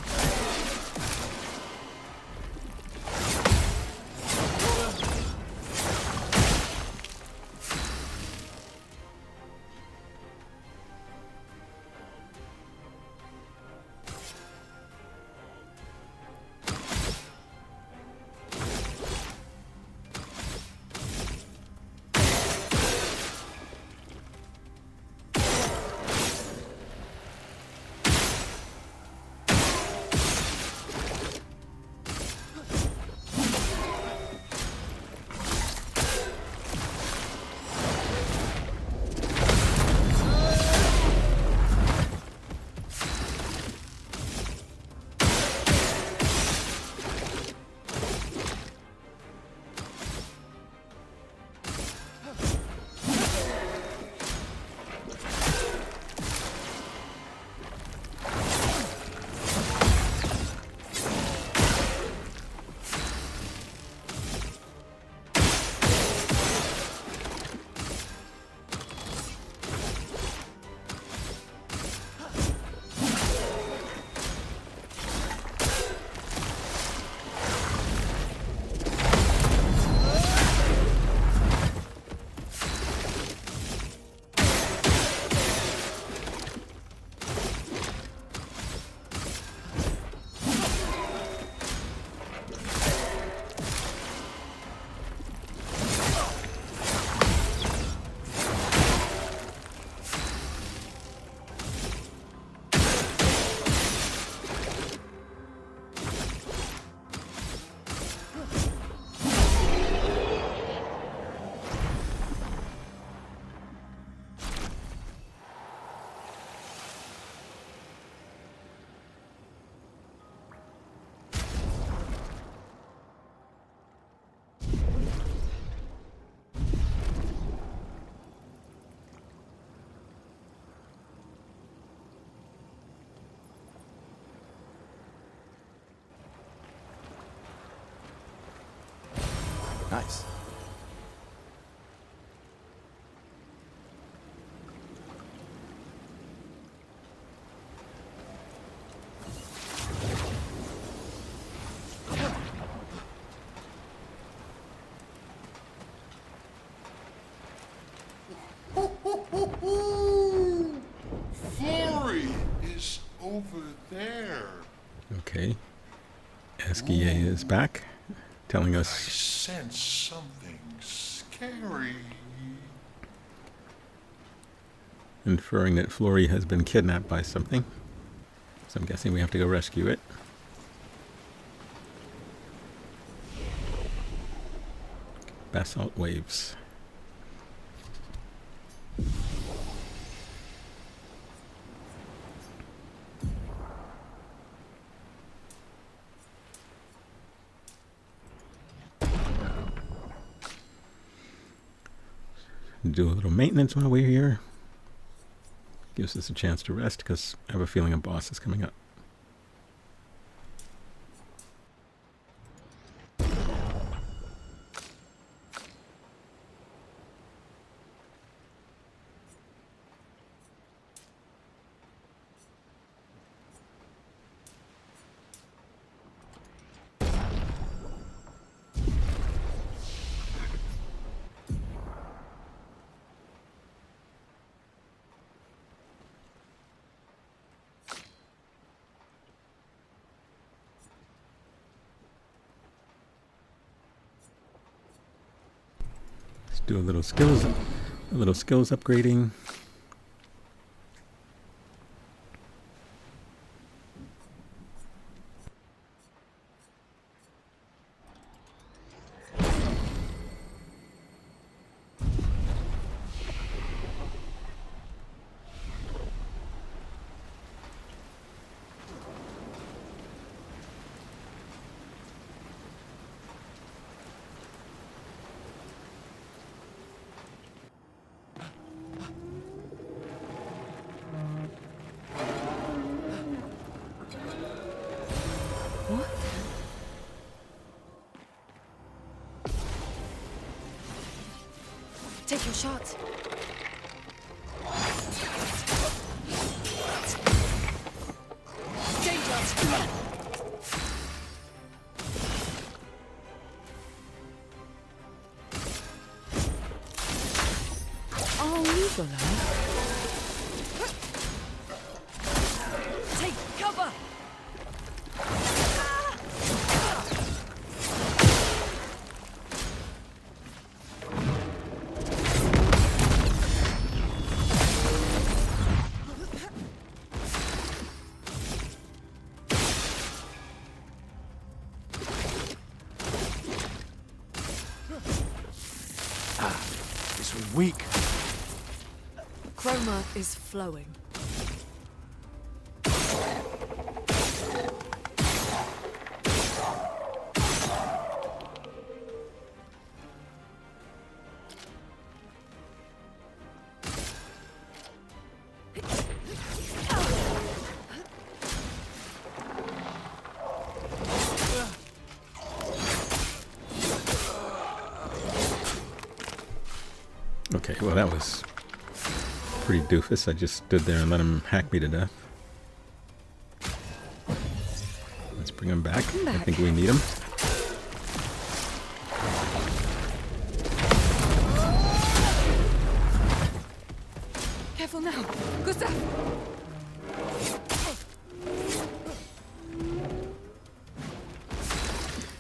Speaker 5: Nice.
Speaker 8: Florrie is over there.
Speaker 1: Okay. Esquier is back, telling
Speaker 8: I
Speaker 1: us
Speaker 8: sense something scary.
Speaker 1: inferring that Florrie has been kidnapped by something. So I'm guessing we have to go rescue it. Basalt Waves. Do a little maintenance while we're here. Gives us a chance to rest because I have a feeling a boss is coming up. Do a little skills upgrading.
Speaker 6: Take your shot. Danger! Oh, you go now. Take cover!
Speaker 5: This was weak.
Speaker 2: Chroma is flowing.
Speaker 1: Okay, well that was pretty doofus. I just stood there and let him hack me to death. Let's bring him back. I think we need him.
Speaker 2: Careful now. Gustav!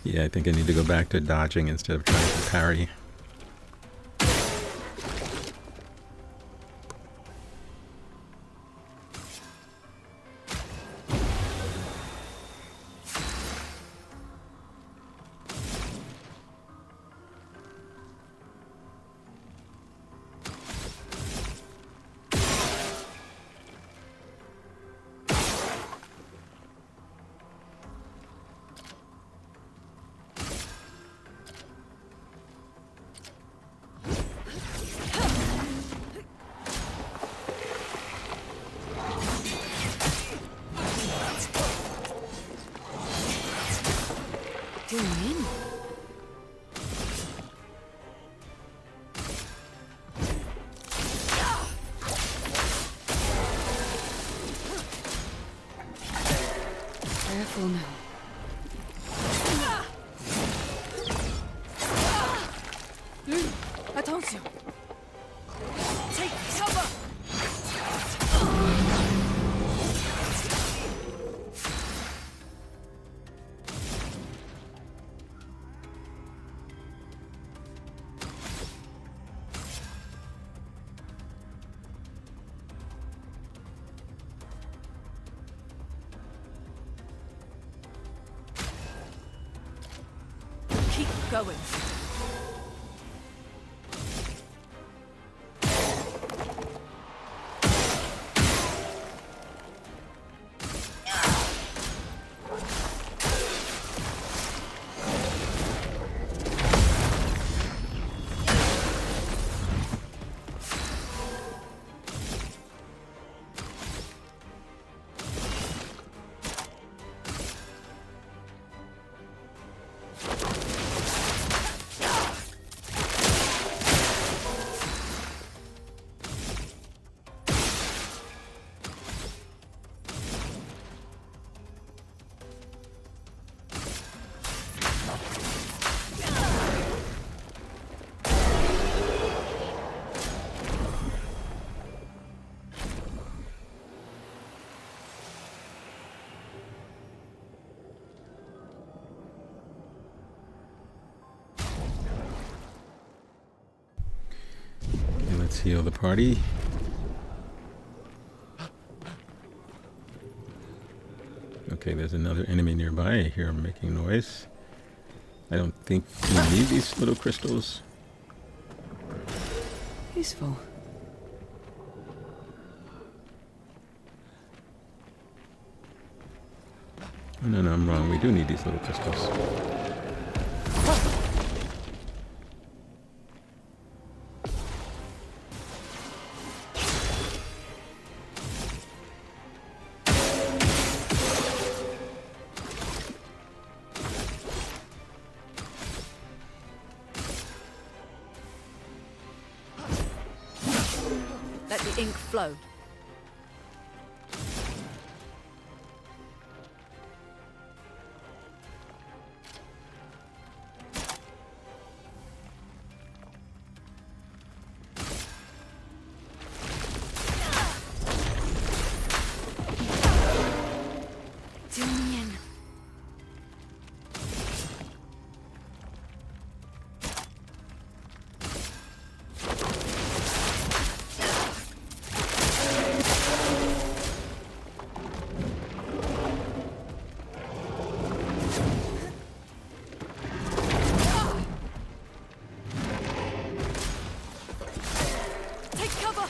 Speaker 1: Yeah, I think I need to go back to dodging instead of trying to parry.
Speaker 6: Careful now.
Speaker 2: Attention! Take cover! Keep going.
Speaker 1: Let's heal the party. Okay, there's another enemy nearby. I hear him making noise. I don't think we need these little crystals.
Speaker 6: Useful.
Speaker 1: Oh, no, I'm wrong. We do need these little crystals.
Speaker 2: flow.
Speaker 6: Zoom me in.
Speaker 2: Take cover!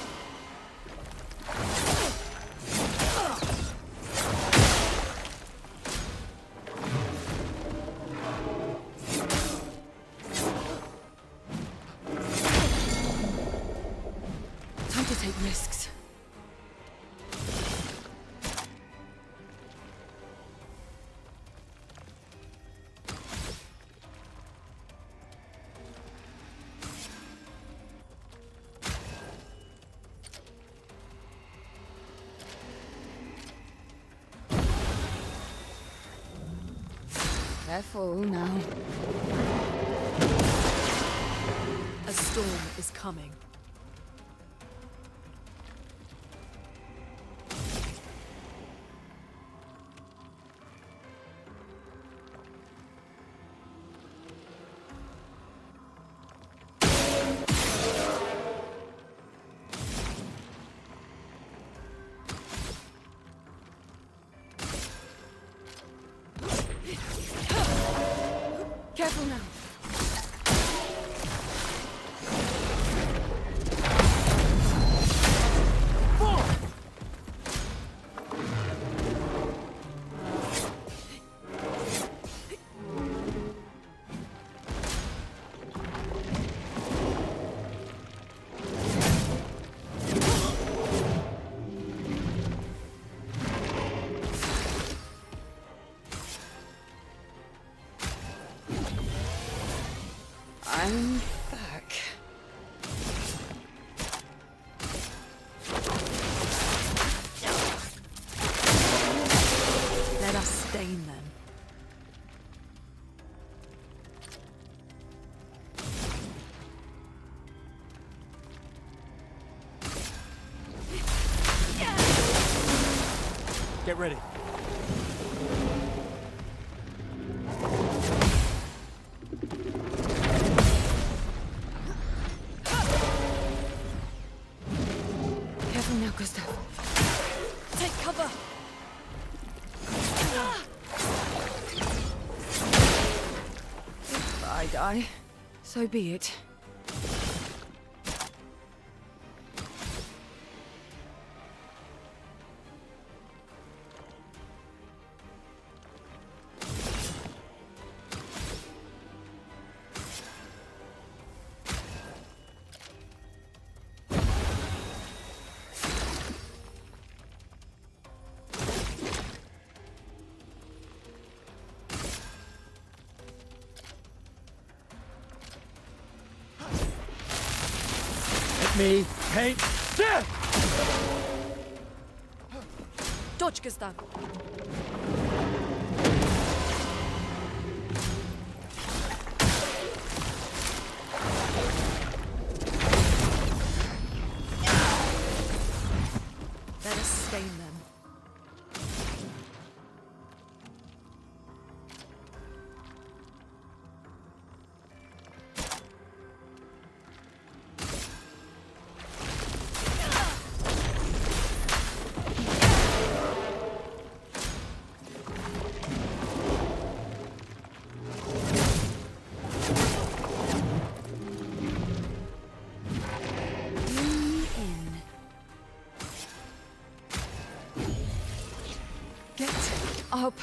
Speaker 6: Time to take risks. Careful now.
Speaker 2: A storm is coming.
Speaker 6: Careful now. I'm back.
Speaker 2: Let us stain them.
Speaker 7: Get ready.
Speaker 6: Careful now, Gustav.
Speaker 2: Take cover!
Speaker 6: If I die, so be it.
Speaker 7: Me, paint, death!
Speaker 2: Dodge, Gustav. Let us stain them.
Speaker 6: Up.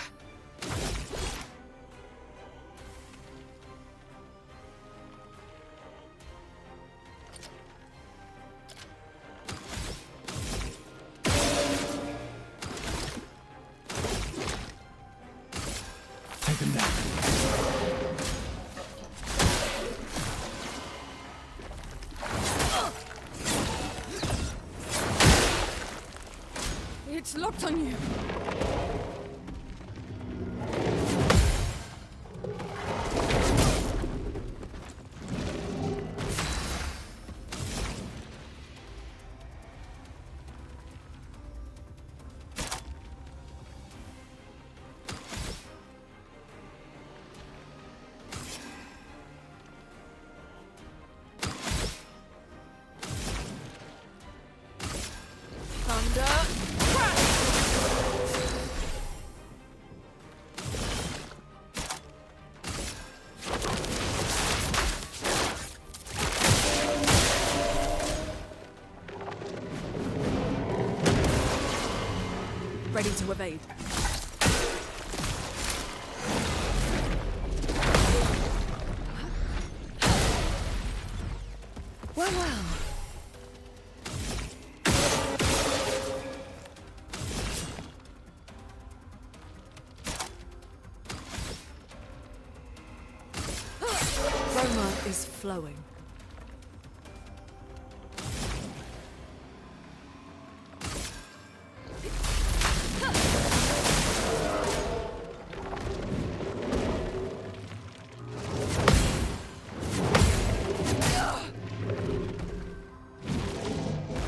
Speaker 7: Take him down.
Speaker 2: It's locked on you. Ready to evade.
Speaker 6: Well, well.
Speaker 2: Aroma is flowing.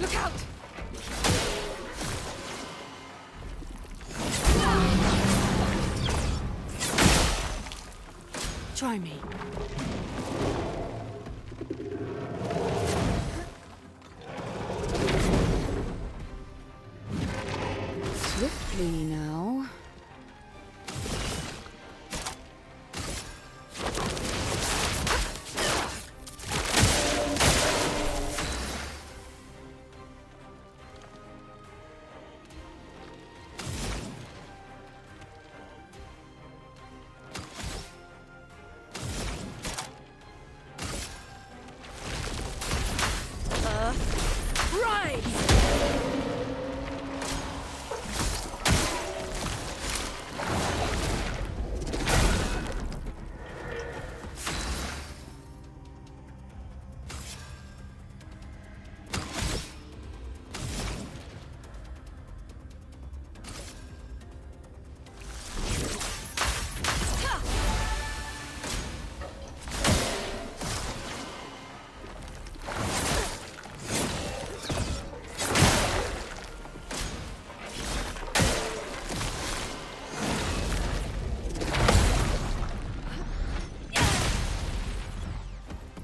Speaker 2: Look out! Try me.
Speaker 6: Swiftly now.
Speaker 2: Rise!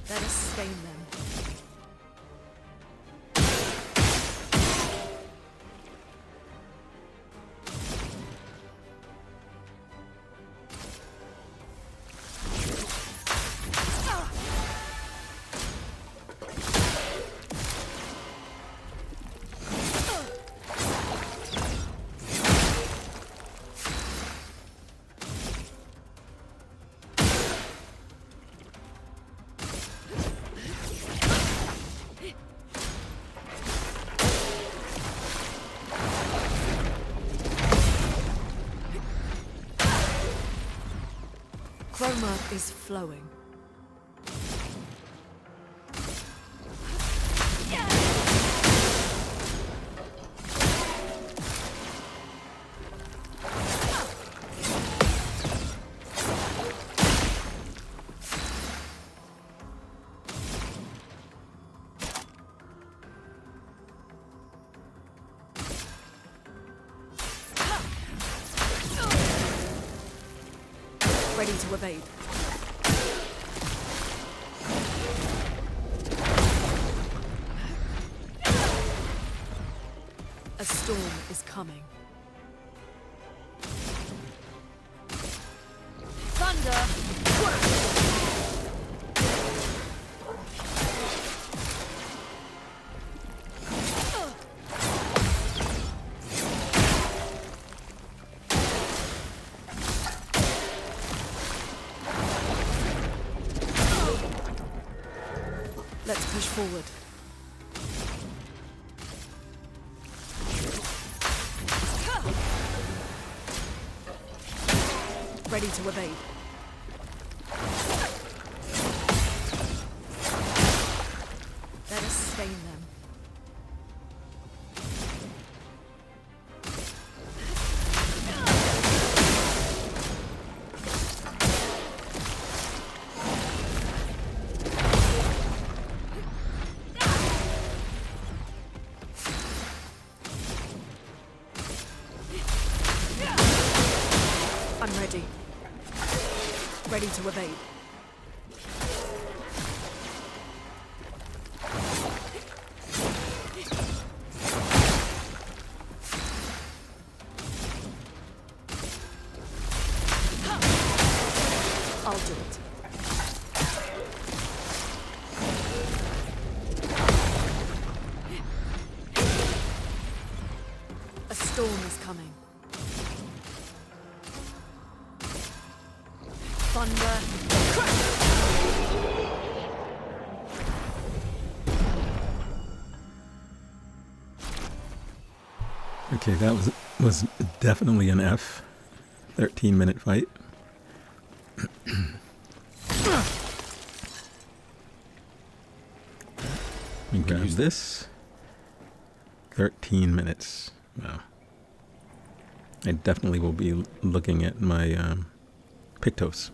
Speaker 2: Let us stain them. Chroma is flowing. Ready to evade. A storm is coming. Thunder! Let's push forward. Ready to evade. Let us stain them. ready. Ready to evade. I'll do it. A storm is coming. Thunder.
Speaker 1: Okay, that was definitely an F. 13-minute fight. Let me grab this. 13 minutes. Wow. I definitely will be looking at my Pictos.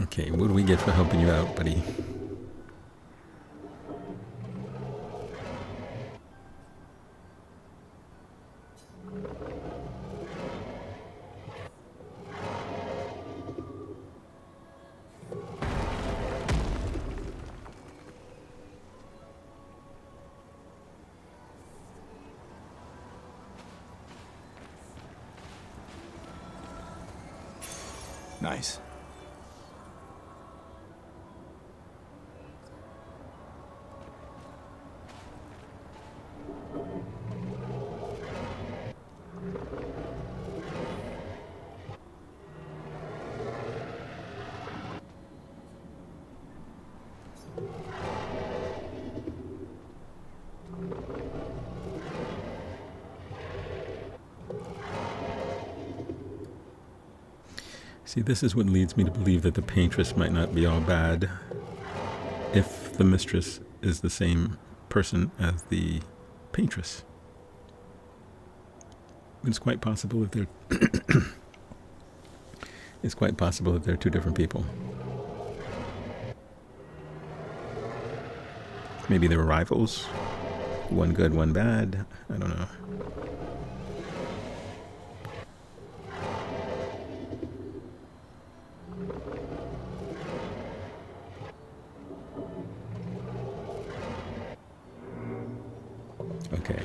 Speaker 1: Okay, what do we get for helping you out, buddy?
Speaker 5: Nice.
Speaker 1: See, this is what leads me to believe that the Paintress might not be all bad if the Mistress is the same person as the Paintress. It's quite possible that they're it's quite possible that they're two different people. Maybe they were rivals. One good, one bad. I don't know. Okay.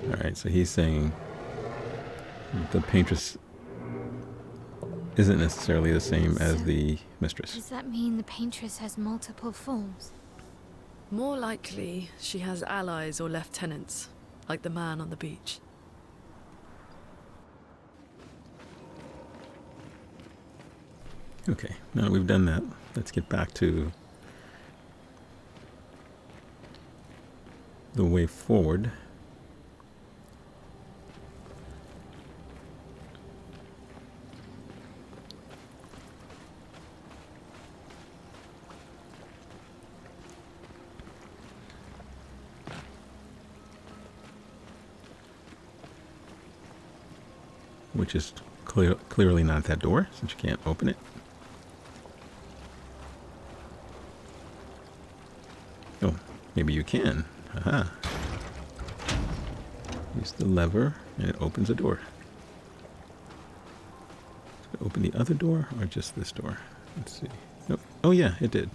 Speaker 1: Alright, so he's saying the Paintress isn't necessarily the same as the Mistress.
Speaker 9: Does that mean the Paintress has multiple forms?
Speaker 2: More likely, she has allies or lieutenants, like the man on the beach.
Speaker 1: Okay, now that we've done that, let's get back to the way forward. Which is clearly not that door, since you can't open it. Oh, maybe you can. Aha. Use the lever, and it opens a door. Does it open the other door, or just this door? Let's see. Nope. Oh yeah, it did.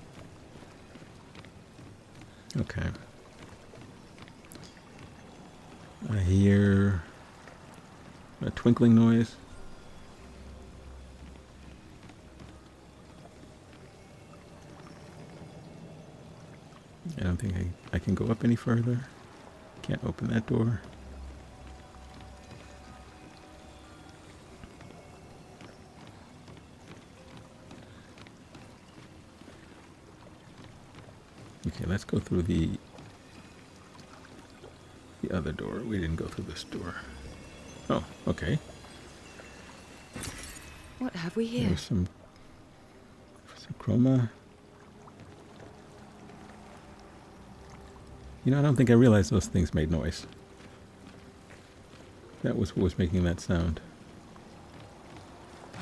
Speaker 1: Okay. I hear a twinkling noise. I don't think I can go up any further. Can't open that door. Okay, let's go through the other door. We didn't go through this door. Oh, okay.
Speaker 6: What have we here?
Speaker 1: There's some chroma. You know, I don't think I realized those things made noise. That was what was making that sound.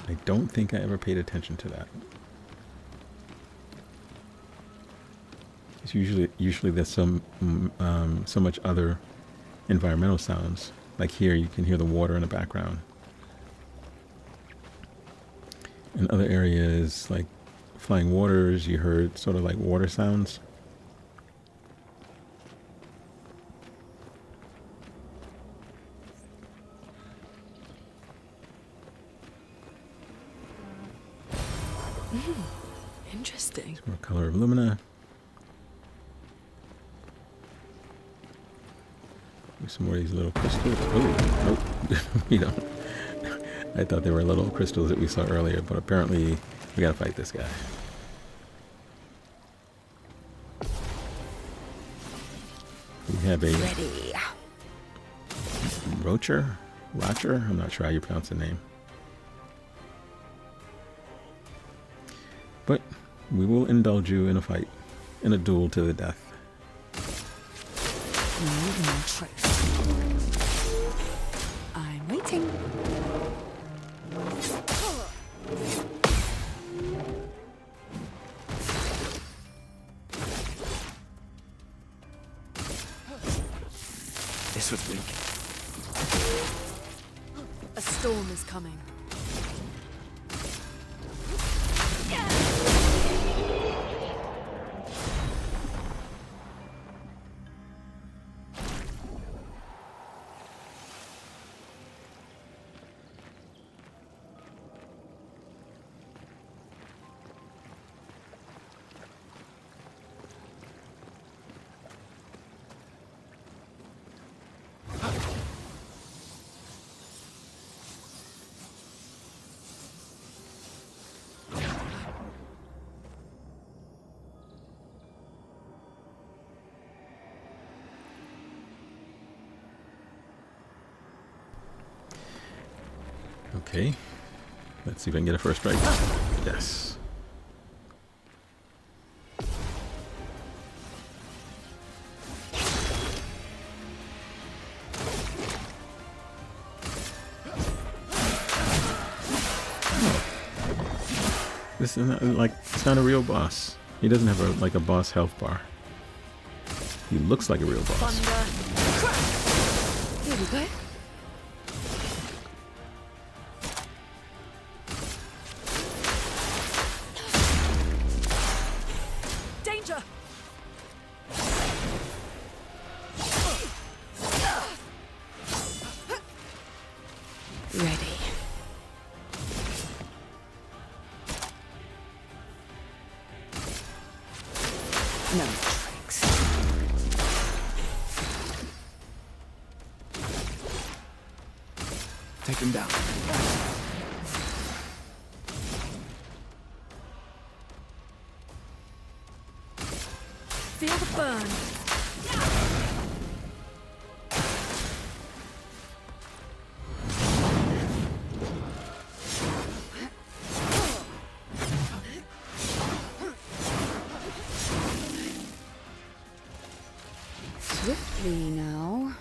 Speaker 1: I don't think I ever paid attention to that. It's usually there's some so much other environmental sounds. Like here, you can hear the water in the background. In other areas, like flying waters, you heard sort of like water sounds.
Speaker 2: Interesting.
Speaker 1: Some more color of lumina. Some more of these little crystals. Oh, nope. We don't. I thought they were little crystals that we saw earlier, but apparently we gotta fight this guy. We have a
Speaker 6: Ready.
Speaker 1: Rocher? I'm not sure how you pronounce the name. But we will indulge you in a fight, in a duel to the death.
Speaker 6: I'm waiting.
Speaker 5: This was weak.
Speaker 2: A storm is coming.
Speaker 1: Okay. Let's see if I can get a first strike. Yes. This is not, like, it's not a real boss. He doesn't have a boss health bar. He looks like a real boss.
Speaker 6: Here we go.
Speaker 2: Danger!
Speaker 6: Ready. No tricks.
Speaker 5: Take him down.
Speaker 2: Feel the burn.
Speaker 6: Swiftly now.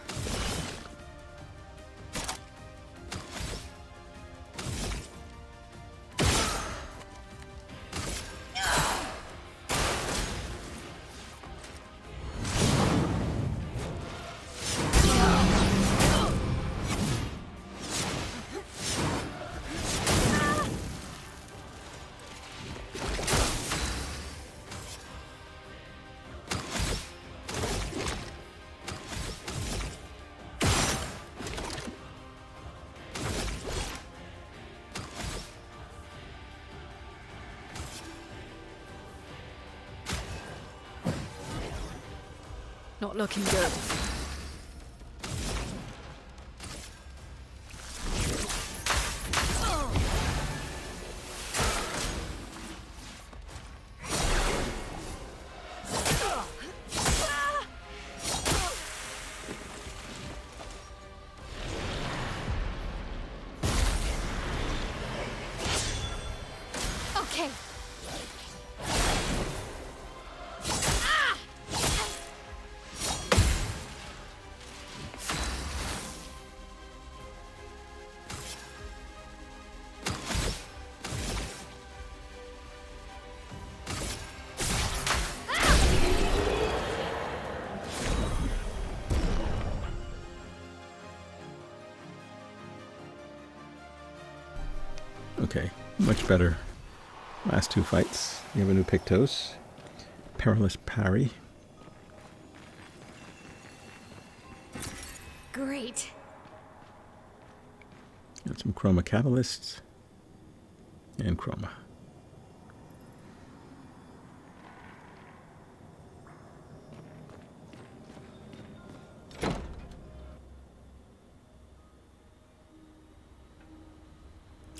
Speaker 2: Not looking good.
Speaker 9: Okay.
Speaker 1: Okay, much better. Last two fights. You have a new Pictos. Perilous Parry.
Speaker 9: Great.
Speaker 1: Got some Chroma Catalysts. And Chroma.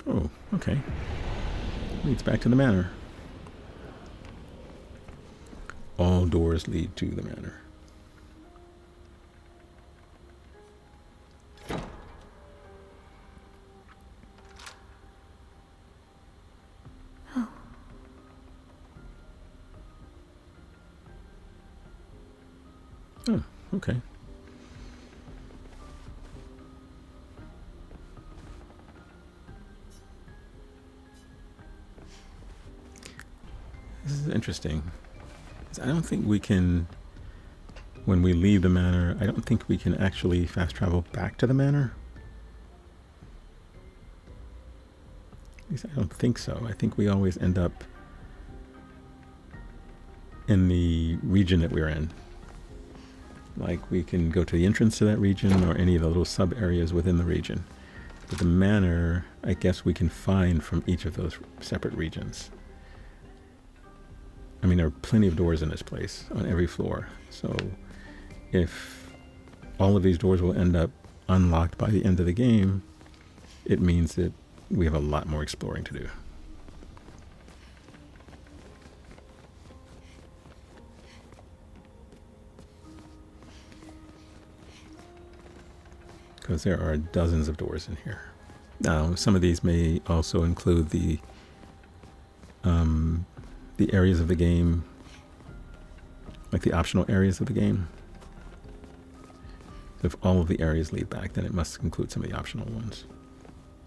Speaker 1: Oh, okay. Leads back to the manor. All doors lead to the manor.
Speaker 9: Oh.
Speaker 1: Oh, okay. This is interesting. I don't think we can, when we leave the manor, I don't think we can actually fast travel back to the manor. At least I don't think so. I think we always end up in the region that we're in. Like we can go to the entrance to that region or any of the little sub areas within the region. But the manor, I guess we can find from each of those separate regions. I mean, there are plenty of doors in this place on every floor. So if all of these doors will end up unlocked by the end of the game, it means that we have a lot more exploring to do. Because there are dozens of doors in here. Now, some of these may also include the areas of the game, like the optional areas of the game. So if all of the areas lead back, then it must include some of the optional ones,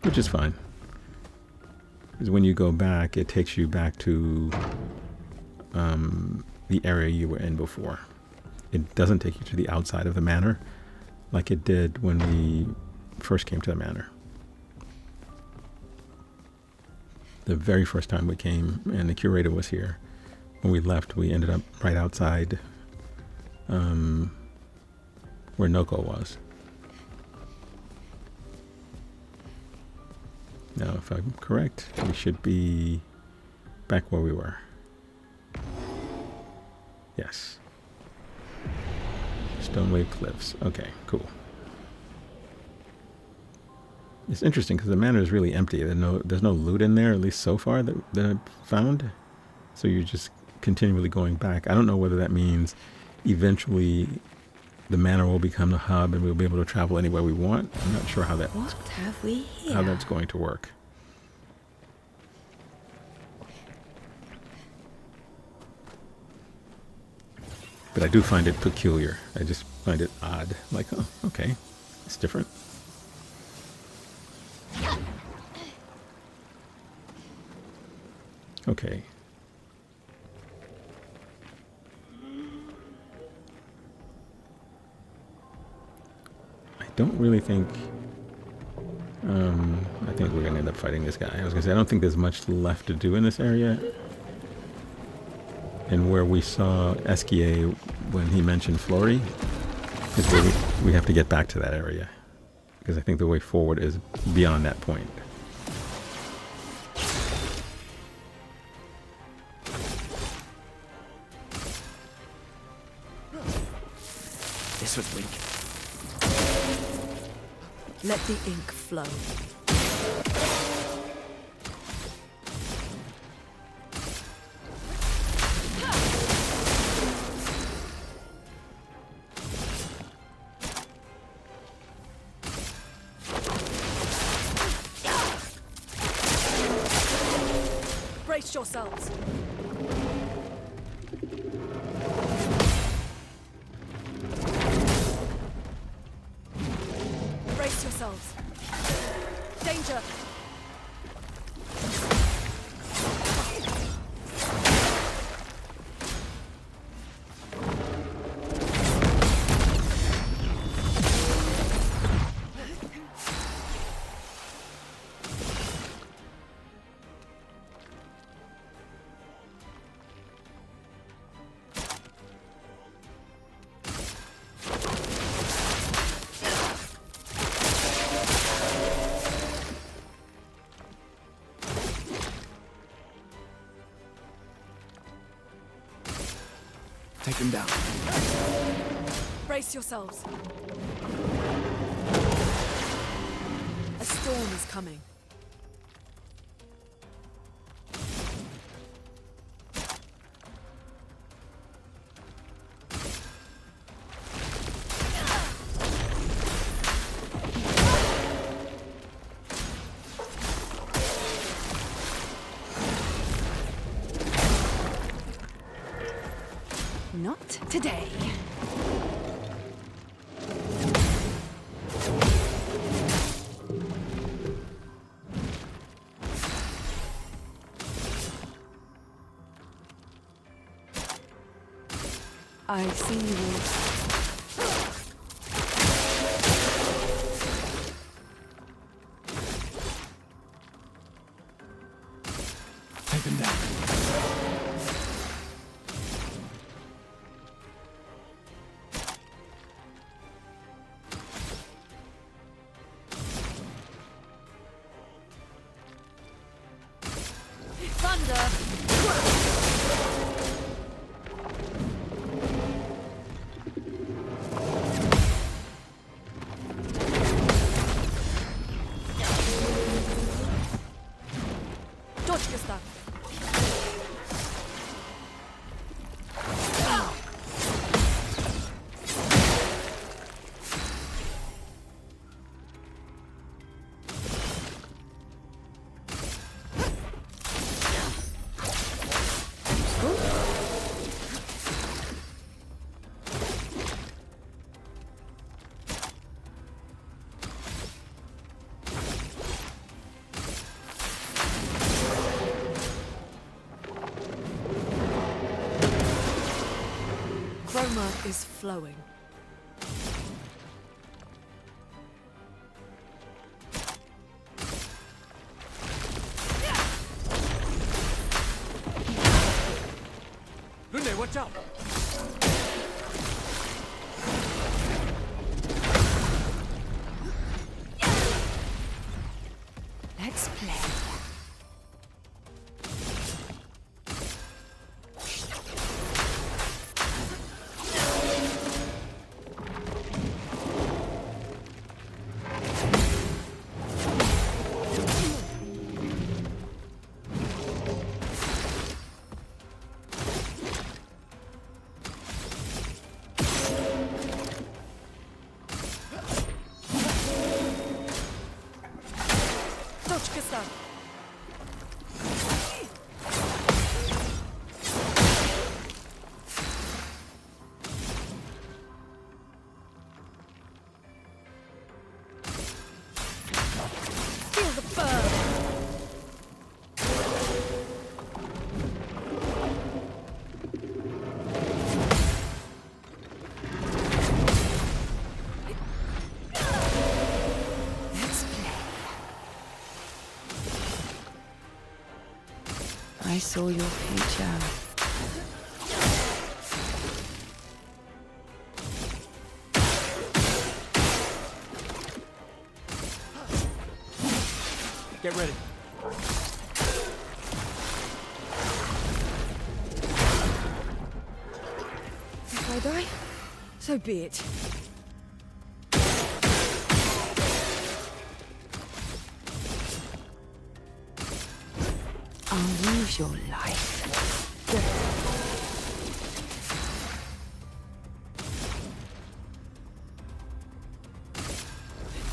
Speaker 1: which is fine. Because when you go back, it takes you back to the area you were in before. It doesn't take you to the outside of the manor like it did when we first came to the manor. The very first time we came and the curator was here, when we left, we ended up right outside where Noko was. Now, if I'm correct, we should be back where we were. Yes. Stonewave Cliffs. Okay, cool. It's interesting because the manor is really empty. There's no loot in there, at least so far, that I've found. So you're just continually going back. I don't know whether that means eventually the manor will become the hub and we'll be able to travel anywhere we want. I'm not sure how that
Speaker 6: What have we here?
Speaker 1: how that's going to work. But I do find it peculiar. I just find it odd. Like, oh, okay, it's different. Okay. I don't really think... I think we're going to end up fighting this guy. I was going to say, I don't think there's much left to do in this area. And where we saw Esquier when he mentioned Florrie is where we have to get back to that area. Because I think the way forward is beyond that point.
Speaker 5: This was weak.
Speaker 2: Let the ink flow. Brace yourselves. Brace yourselves. Danger!
Speaker 5: Take him down.
Speaker 2: Brace yourselves. A storm is coming.
Speaker 6: Not today. I see you.
Speaker 5: Take him down.
Speaker 2: Chroma is flowing.
Speaker 7: Lunde, watch out!
Speaker 6: Let's play.
Speaker 2: Feel the burn!
Speaker 6: Let's play. I saw your future.
Speaker 7: Get ready.
Speaker 2: If I die, so be it.
Speaker 6: I'll use your life.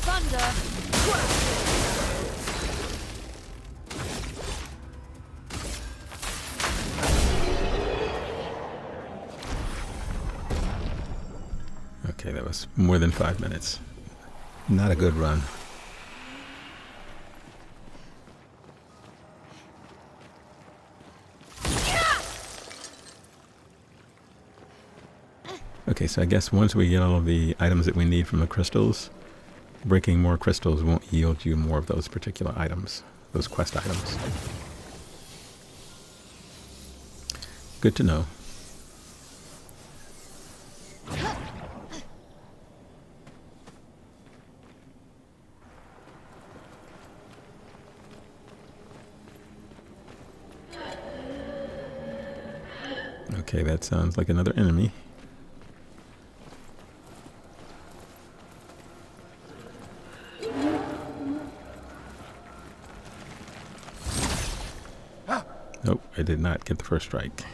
Speaker 2: Thunder!
Speaker 1: Okay, that was more than 5 minutes. Not a good run. Okay, so I guess once we get all of the items that we need from the crystals, breaking more crystals won't yield you more of those particular items, those quest items. Good to know. Okay, that sounds like another enemy. Nope, I did not get the first strike.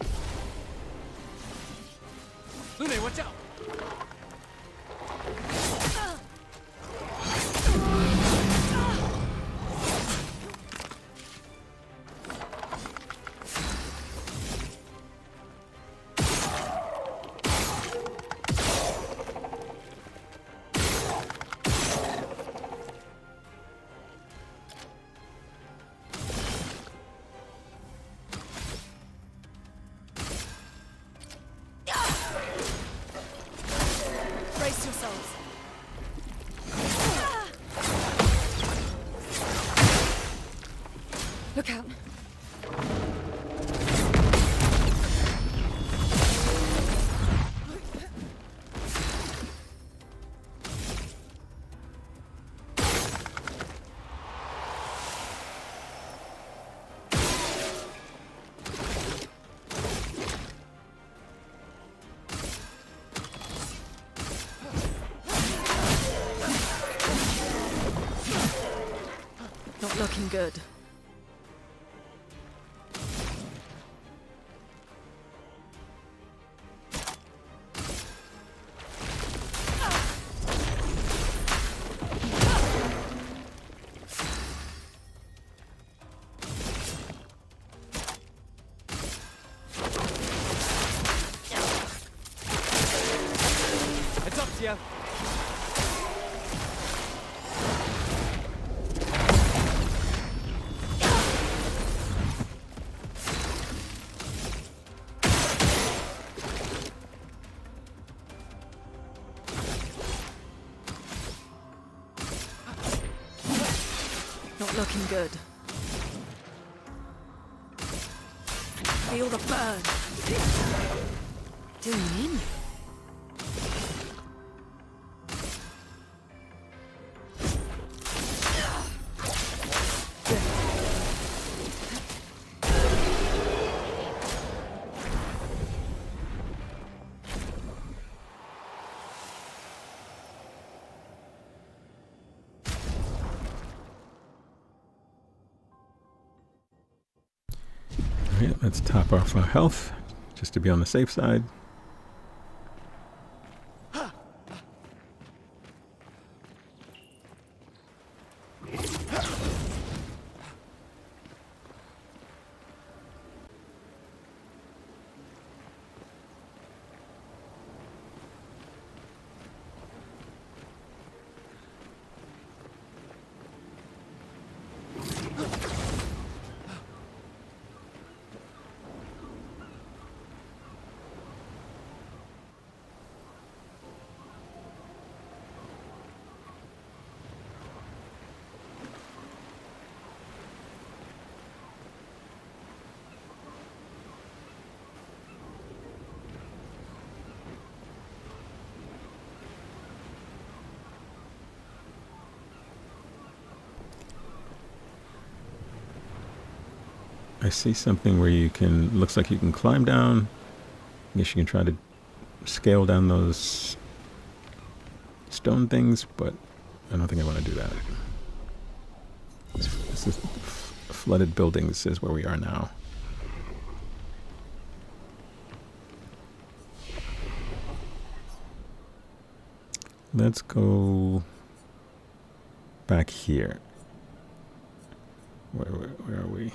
Speaker 7: Lune, watch out!
Speaker 2: Brace yourselves.
Speaker 6: Look out.
Speaker 2: Not looking good.
Speaker 7: Heads up, Tia.
Speaker 2: Not looking good. Feel the burn.
Speaker 6: Doing in.
Speaker 1: Alright, let's top off our health, just to be on the safe side. I see something where you can, looks like you can climb down. I guess you can try to scale down those stone things, but I don't think I want to do that. This is flooded buildings is where we are now. Let's go back here. Where are we?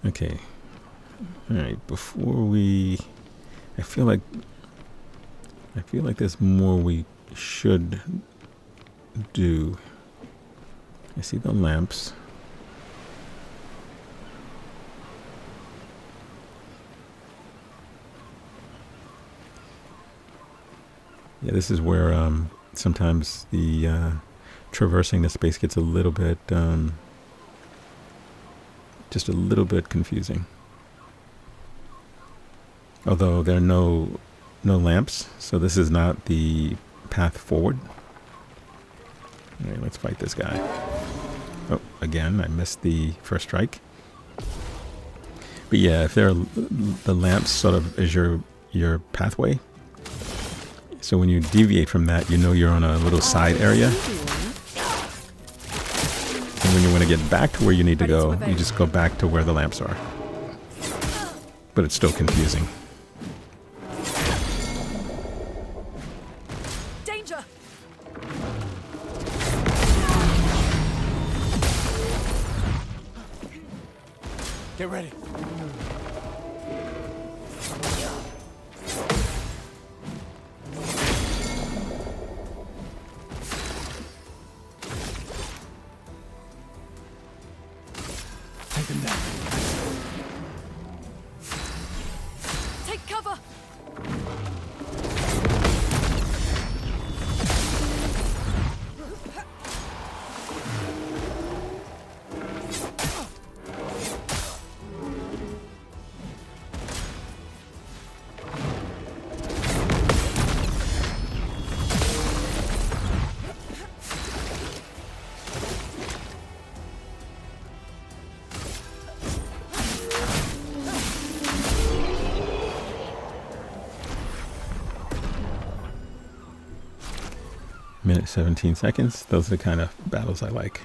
Speaker 1: Okay. All right. Before we, I feel like there's more we should do. I see the lamps. Yeah, this is where sometimes the traversing the space gets a little bit, just a little bit confusing. Although there are no lamps, so this is not the path forward. All right, let's fight this guy. Oh, again, I missed the first strike. But yeah, if there are the lamps sort of as your pathway. So when you deviate from that, you know you're on a little side area. And when you want to get back to where you need to go, you just go back to where the lamps are. But it's still confusing.
Speaker 2: Danger!
Speaker 7: Get ready. Take them down.
Speaker 2: Take cover!
Speaker 1: Minute 17 seconds. Those are the kind of battles I like.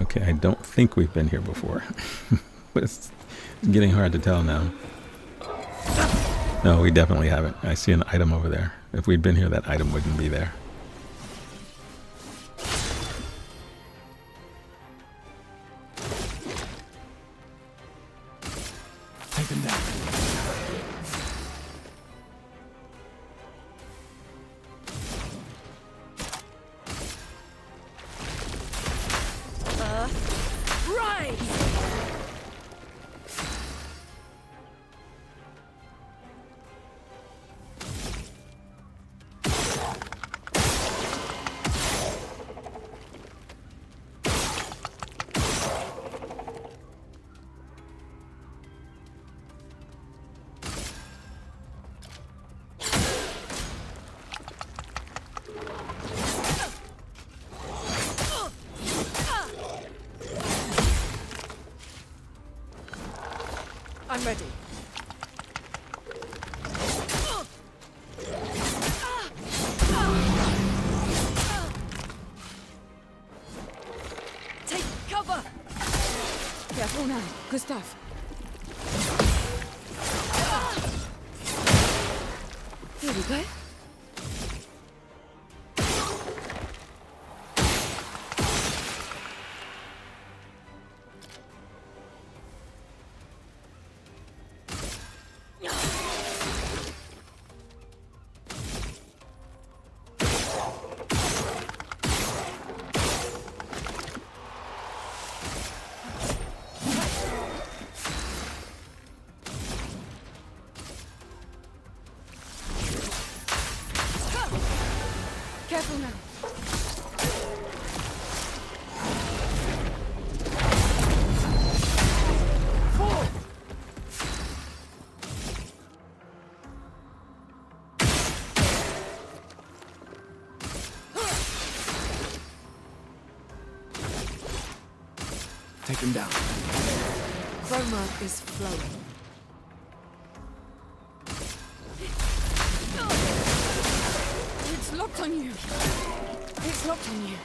Speaker 1: Okay, I don't think we've been here before. But it's getting hard to tell now. No, we definitely haven't. I see an item over there. If we'd been here, that item wouldn't be there.
Speaker 7: Take them down.
Speaker 2: Right! I'm ready. Take cover!
Speaker 6: Careful now. Good stuff. You good? Careful now.
Speaker 5: Take him down.
Speaker 2: Chroma is flowing.
Speaker 6: It's locked on you. It's locked on you.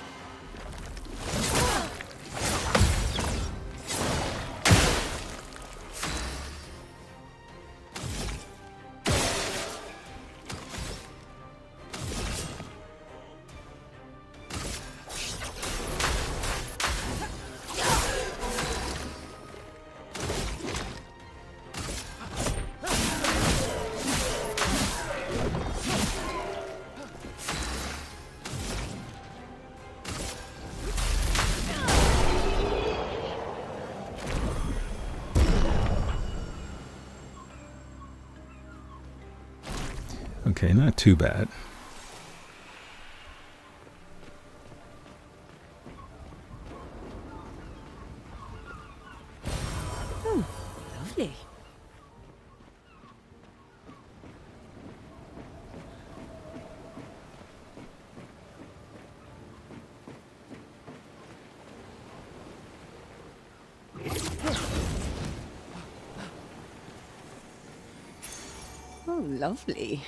Speaker 1: Okay, not too bad.
Speaker 6: Oh, lovely. Oh, lovely.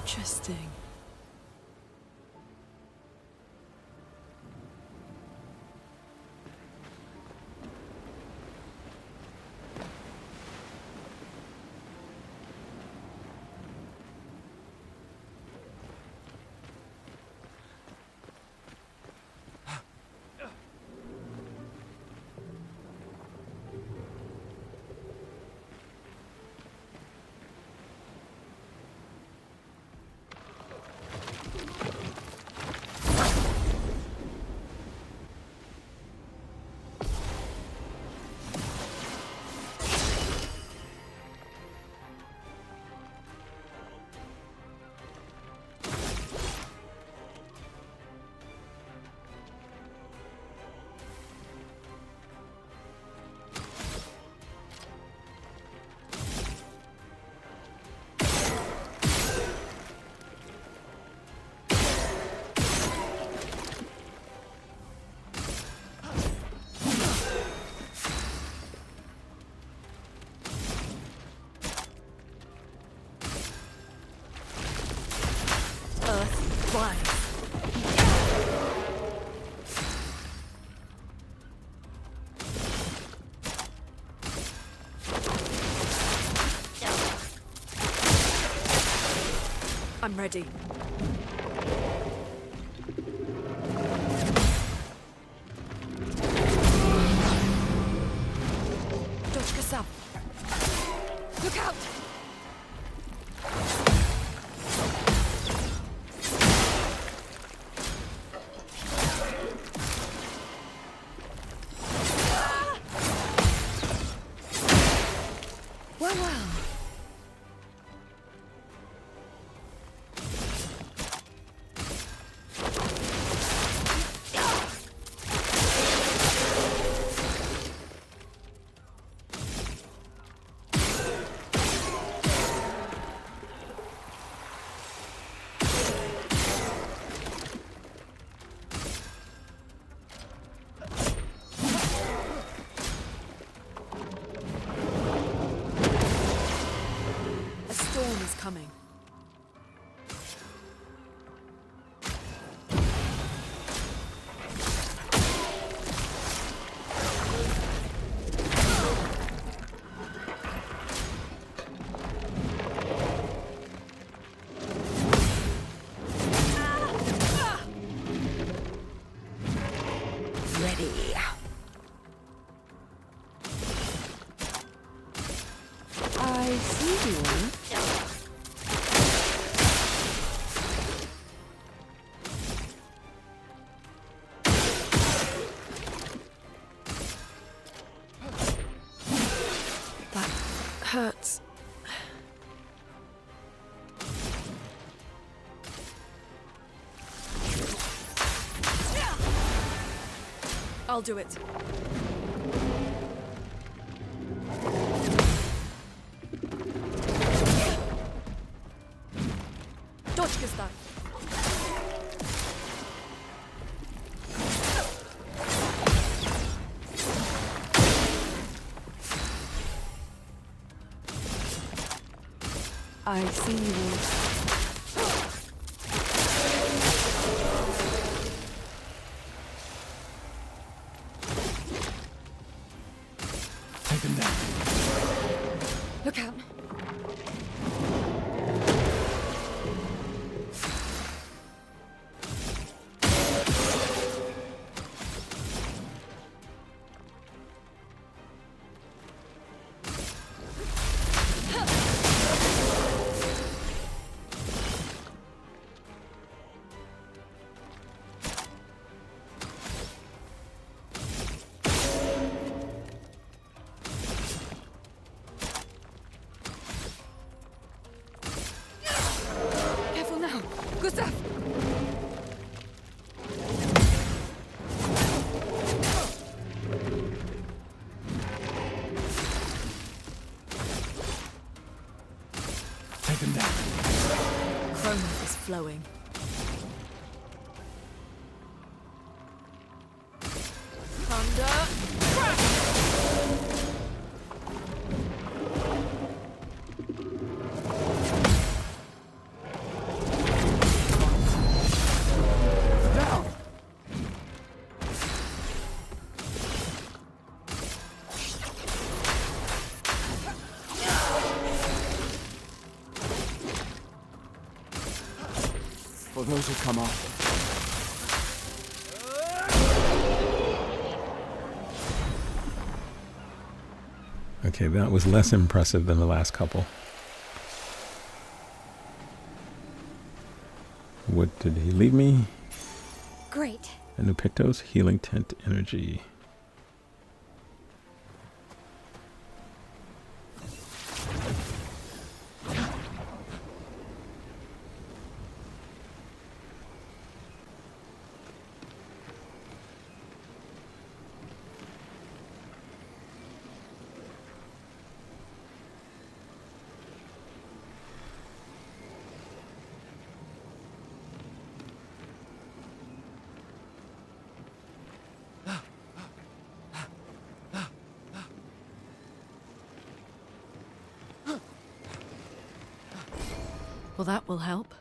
Speaker 2: Interesting. I'm ready. Дочка сам. Look out! Wow. A storm is coming.
Speaker 6: Ready. I see you.
Speaker 2: That hurts. I'll do it. Дочка стай.
Speaker 6: I see you.
Speaker 7: Take him down.
Speaker 6: Look out. Careful now. Gustav!
Speaker 7: Take him down.
Speaker 2: Chroma is flowing. Thunder.
Speaker 5: For those who come after.
Speaker 1: Okay, that was less impressive than the last couple. What did he leave me?
Speaker 9: Great.
Speaker 1: A new Pictos healing tent energy.
Speaker 2: Well, that will help.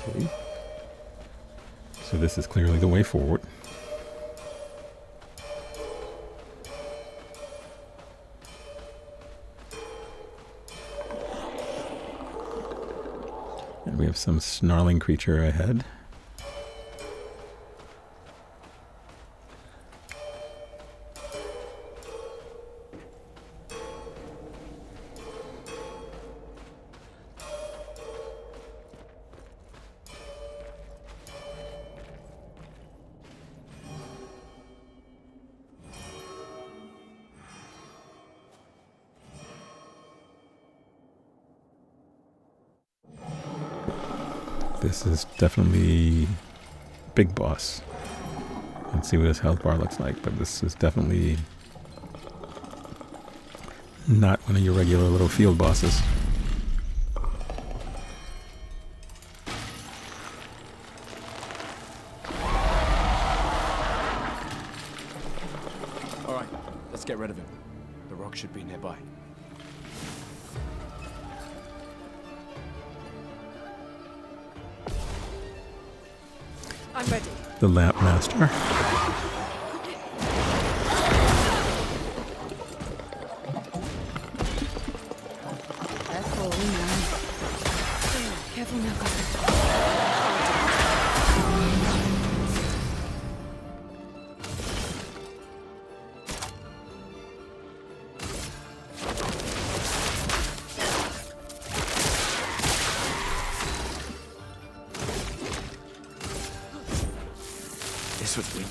Speaker 1: Okay. So this is clearly the way forward. And we have some snarling creature ahead. This is definitely big boss. Let's see what his health bar looks like, but this is definitely not one of your regular little field bosses.
Speaker 5: Alright, let's get rid of him. The rock should be nearby.
Speaker 2: I'm ready.
Speaker 1: The Lampmaster.
Speaker 6: Careful now. Careful now,
Speaker 5: This was weak.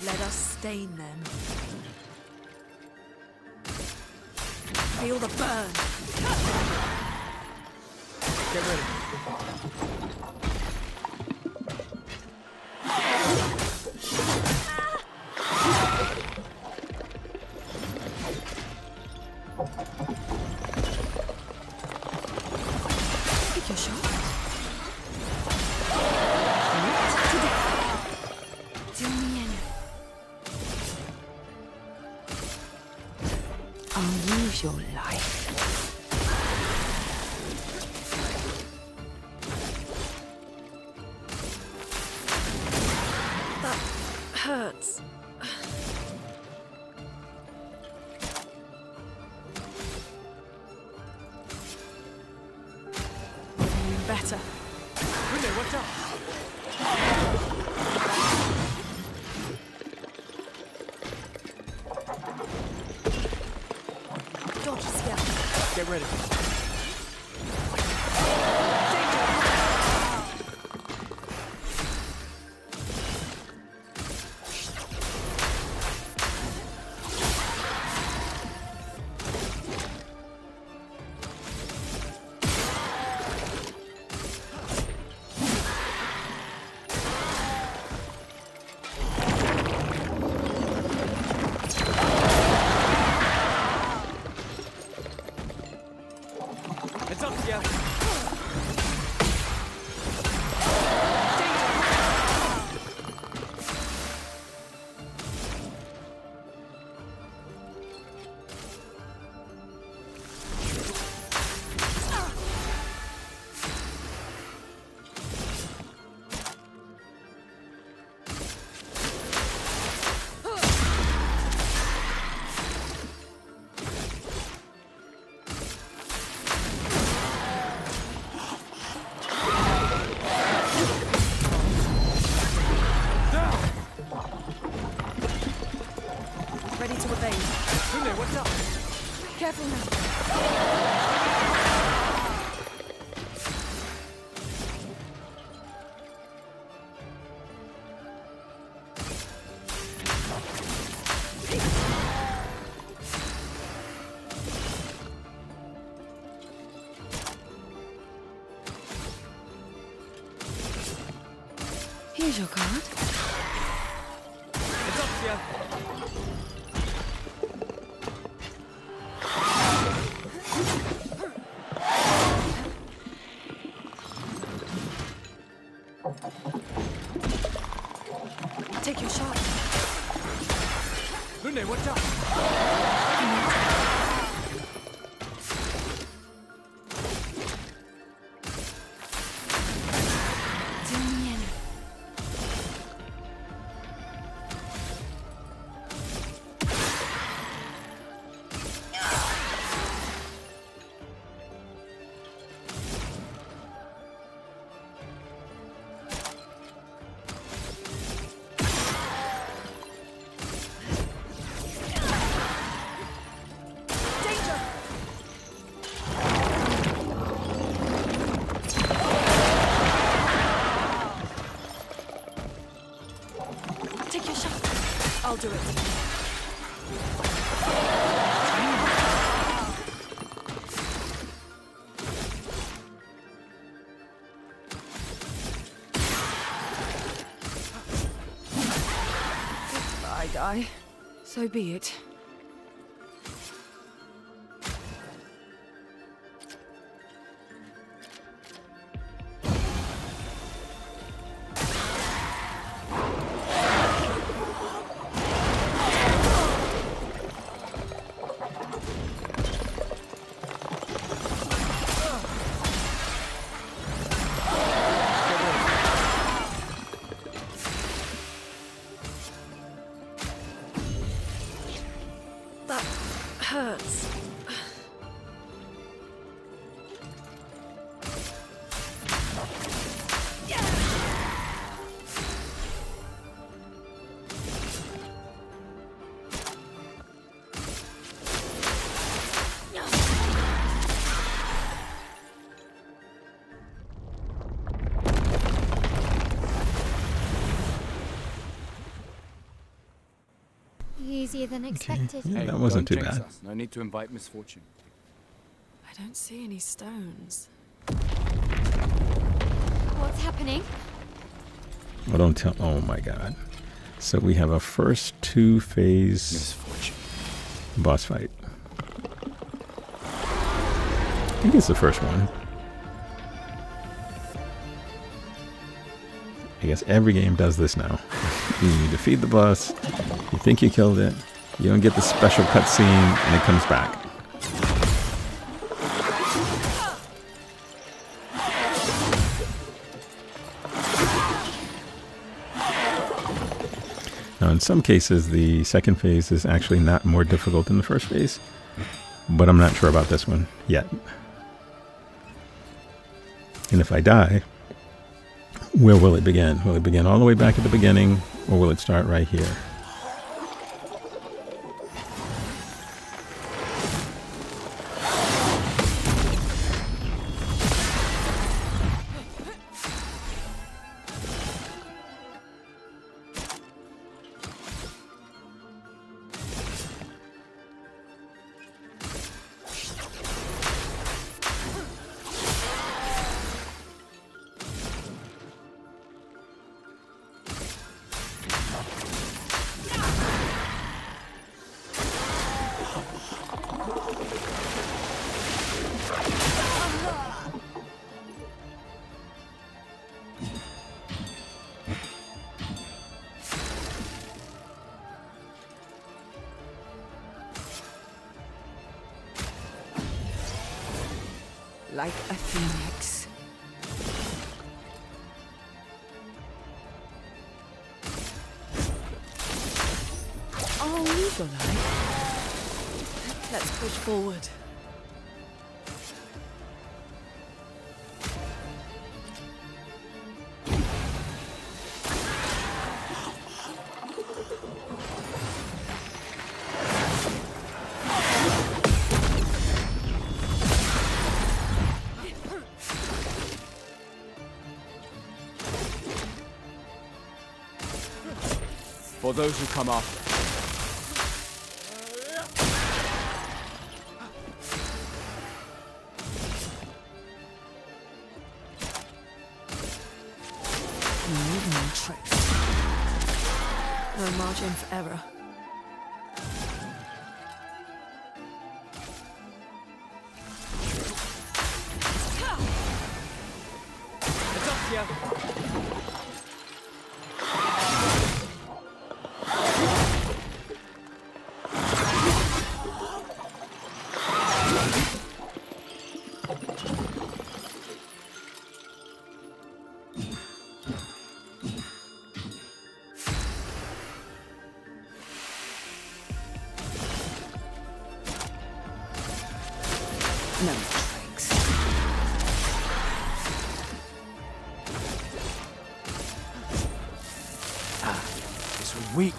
Speaker 2: Let us stain them. Feel the burn.
Speaker 5: Get ready.
Speaker 2: Take your shot.
Speaker 6: Do me in. I'll use your life.
Speaker 2: That hurts. Feeling better.
Speaker 5: Winner, watch out!
Speaker 2: Dodge scout.
Speaker 5: Get ready. It's up, yeah.
Speaker 2: Ready to evade.
Speaker 5: Winner, watch out!
Speaker 2: Careful now.
Speaker 6: Here's your card.
Speaker 5: It's up, yeah.
Speaker 2: Take your shot.
Speaker 5: Winner, watch out!
Speaker 2: I'll do it.
Speaker 6: If I die, so be it.
Speaker 2: That hurts.
Speaker 9: Easier than expected.
Speaker 1: Yeah,
Speaker 5: Hey,
Speaker 1: that wasn't too
Speaker 5: don't jinx
Speaker 1: bad.
Speaker 5: us. No need to invite misfortune.
Speaker 2: I don't see any stones.
Speaker 9: What's happening?
Speaker 1: Well, don't tell. Oh my god. So we have a first 2-phase
Speaker 5: Misfortune.
Speaker 1: boss fight. I think it's the first one. I guess every game does this now. You defeat the boss, you think you killed it, you don't get the special cutscene, and it comes back. Now, in some cases, the second phase is actually not more difficult than the first phase, but I'm not sure about this one yet. And if I die, where will it begin? Will it begin all the way back at the beginning, or will it start right here?
Speaker 6: Like a phoenix. I'll leave your life.
Speaker 2: Let's push forward.
Speaker 5: For those who come after.
Speaker 2: No tricks. No margin for error.
Speaker 5: It's up here.
Speaker 6: No tricks.
Speaker 5: This was weak.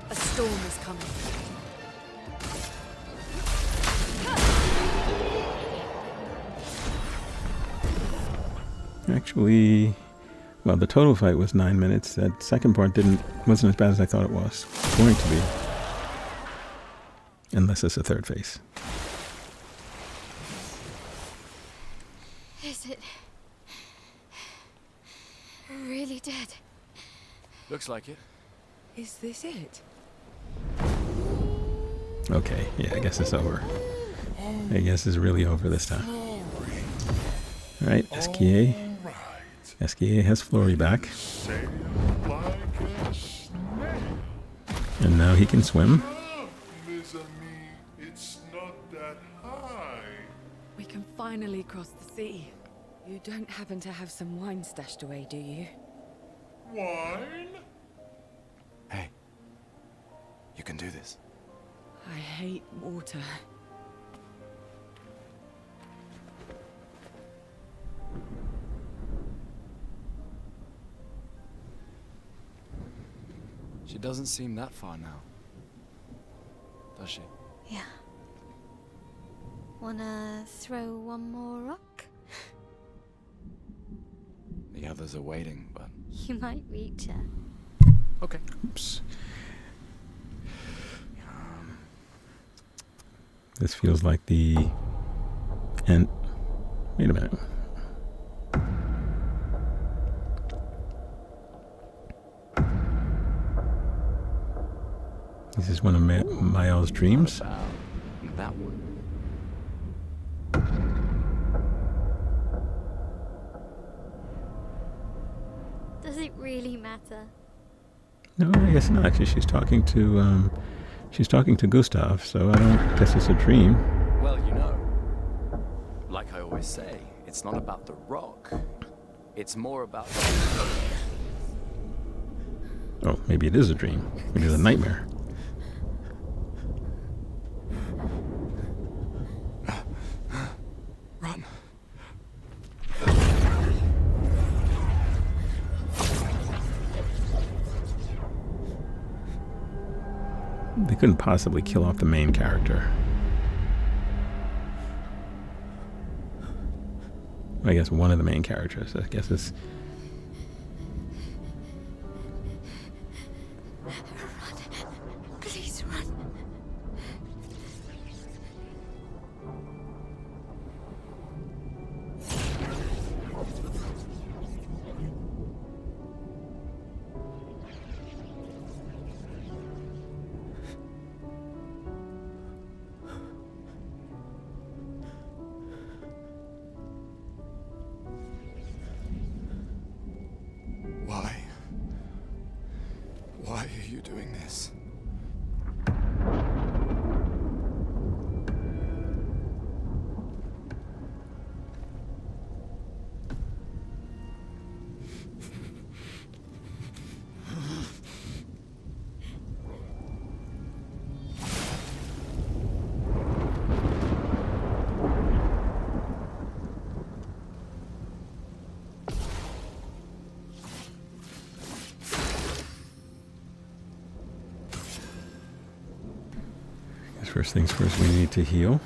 Speaker 2: A storm is coming.
Speaker 1: Actually, Well, the total fight was 9 minutes. That second part wasn't as bad as I thought it was going to be. Unless it's a third phase.
Speaker 9: Is it really dead?
Speaker 5: Looks like it.
Speaker 6: Is this it?
Speaker 1: Okay, yeah, I guess it's over. I guess it's really over this time. Alright, SKA. SKA has Florrie back. And now he can swim.
Speaker 8: It's not that high.
Speaker 2: We can finally cross the sea.
Speaker 6: You don't happen to have some wine stashed away, do you?
Speaker 8: Wine?
Speaker 5: Hey, you can do this.
Speaker 6: I hate water.
Speaker 5: She doesn't seem that far now, does she?
Speaker 9: Yeah. Wanna throw one more rock?
Speaker 5: The others are waiting, but...
Speaker 9: You might reach her.
Speaker 5: Okay.
Speaker 1: Oops. This feels like the end. Wait a minute. Is this one of Mael's dreams?
Speaker 5: What about that one?
Speaker 9: Does it really matter?
Speaker 1: No, I guess not. Actually, she's talking to Gustav, so I don't guess it's a dream.
Speaker 5: Well, you know, like I always say, it's not about the rock. It's more about the...
Speaker 1: Oh, maybe it is a dream. Maybe it's a nightmare.
Speaker 5: Run.
Speaker 1: They couldn't possibly kill off the main character. I guess one of the main characters. I guess it's...
Speaker 9: Run. Please run.
Speaker 5: Why are you doing this?
Speaker 1: First things first, we need to heal.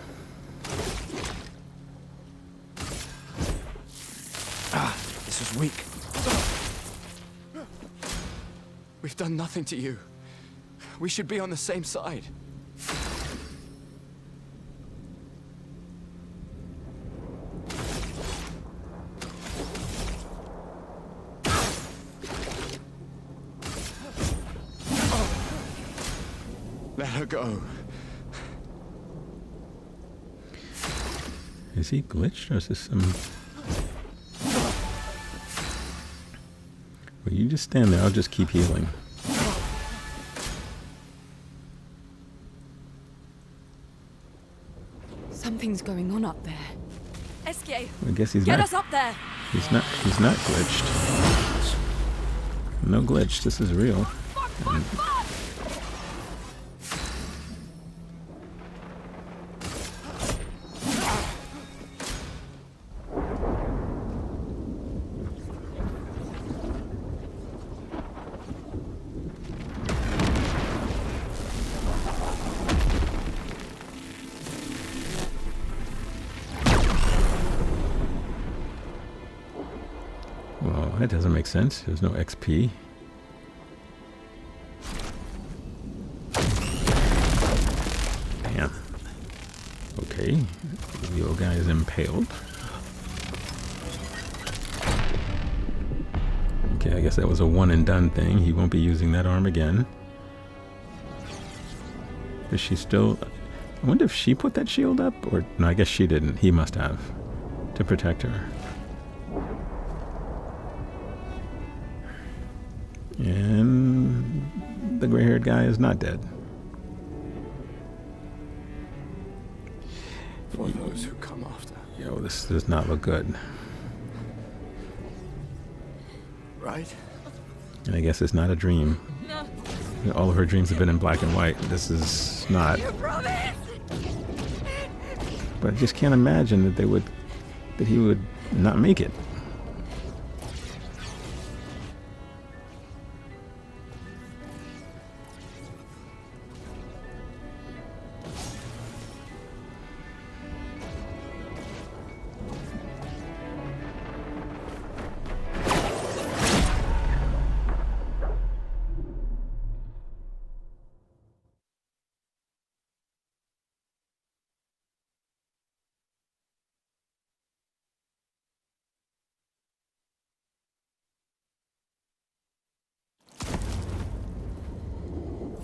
Speaker 5: This is weak. We've done nothing to you. We should be on the same side. Let her go.
Speaker 1: Is he glitched or is this some... Well, you just stand there. I'll just keep healing.
Speaker 6: Something's going on up there.
Speaker 2: SK,
Speaker 1: I guess he's
Speaker 2: get
Speaker 1: not...
Speaker 2: us up there!
Speaker 1: He's not glitched. No glitch. This is real. Well, Well, that doesn't make sense. There's no XP. Damn. Okay. The old guy is impaled. Okay, I guess that was a one and done thing. He won't be using that arm again. Is she still... I wonder if she put that shield up? Or... No, I guess she didn't. He must have. To protect her. And... the gray-haired guy is not dead.
Speaker 5: For those who come after.
Speaker 1: Yo, this does not look good.
Speaker 5: Right?
Speaker 1: And I guess it's not a dream.
Speaker 9: No.
Speaker 1: All of her dreams have been in black and white. This is not.
Speaker 9: You promise!
Speaker 1: But I just can't imagine that he would not make it.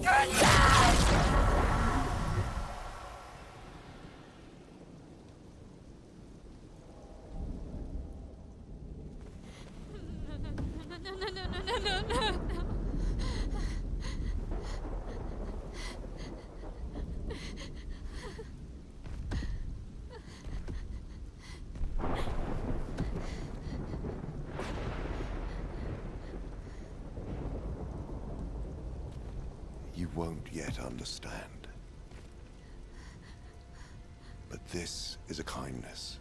Speaker 9: No.
Speaker 10: You won't yet understand. But this is a kindness,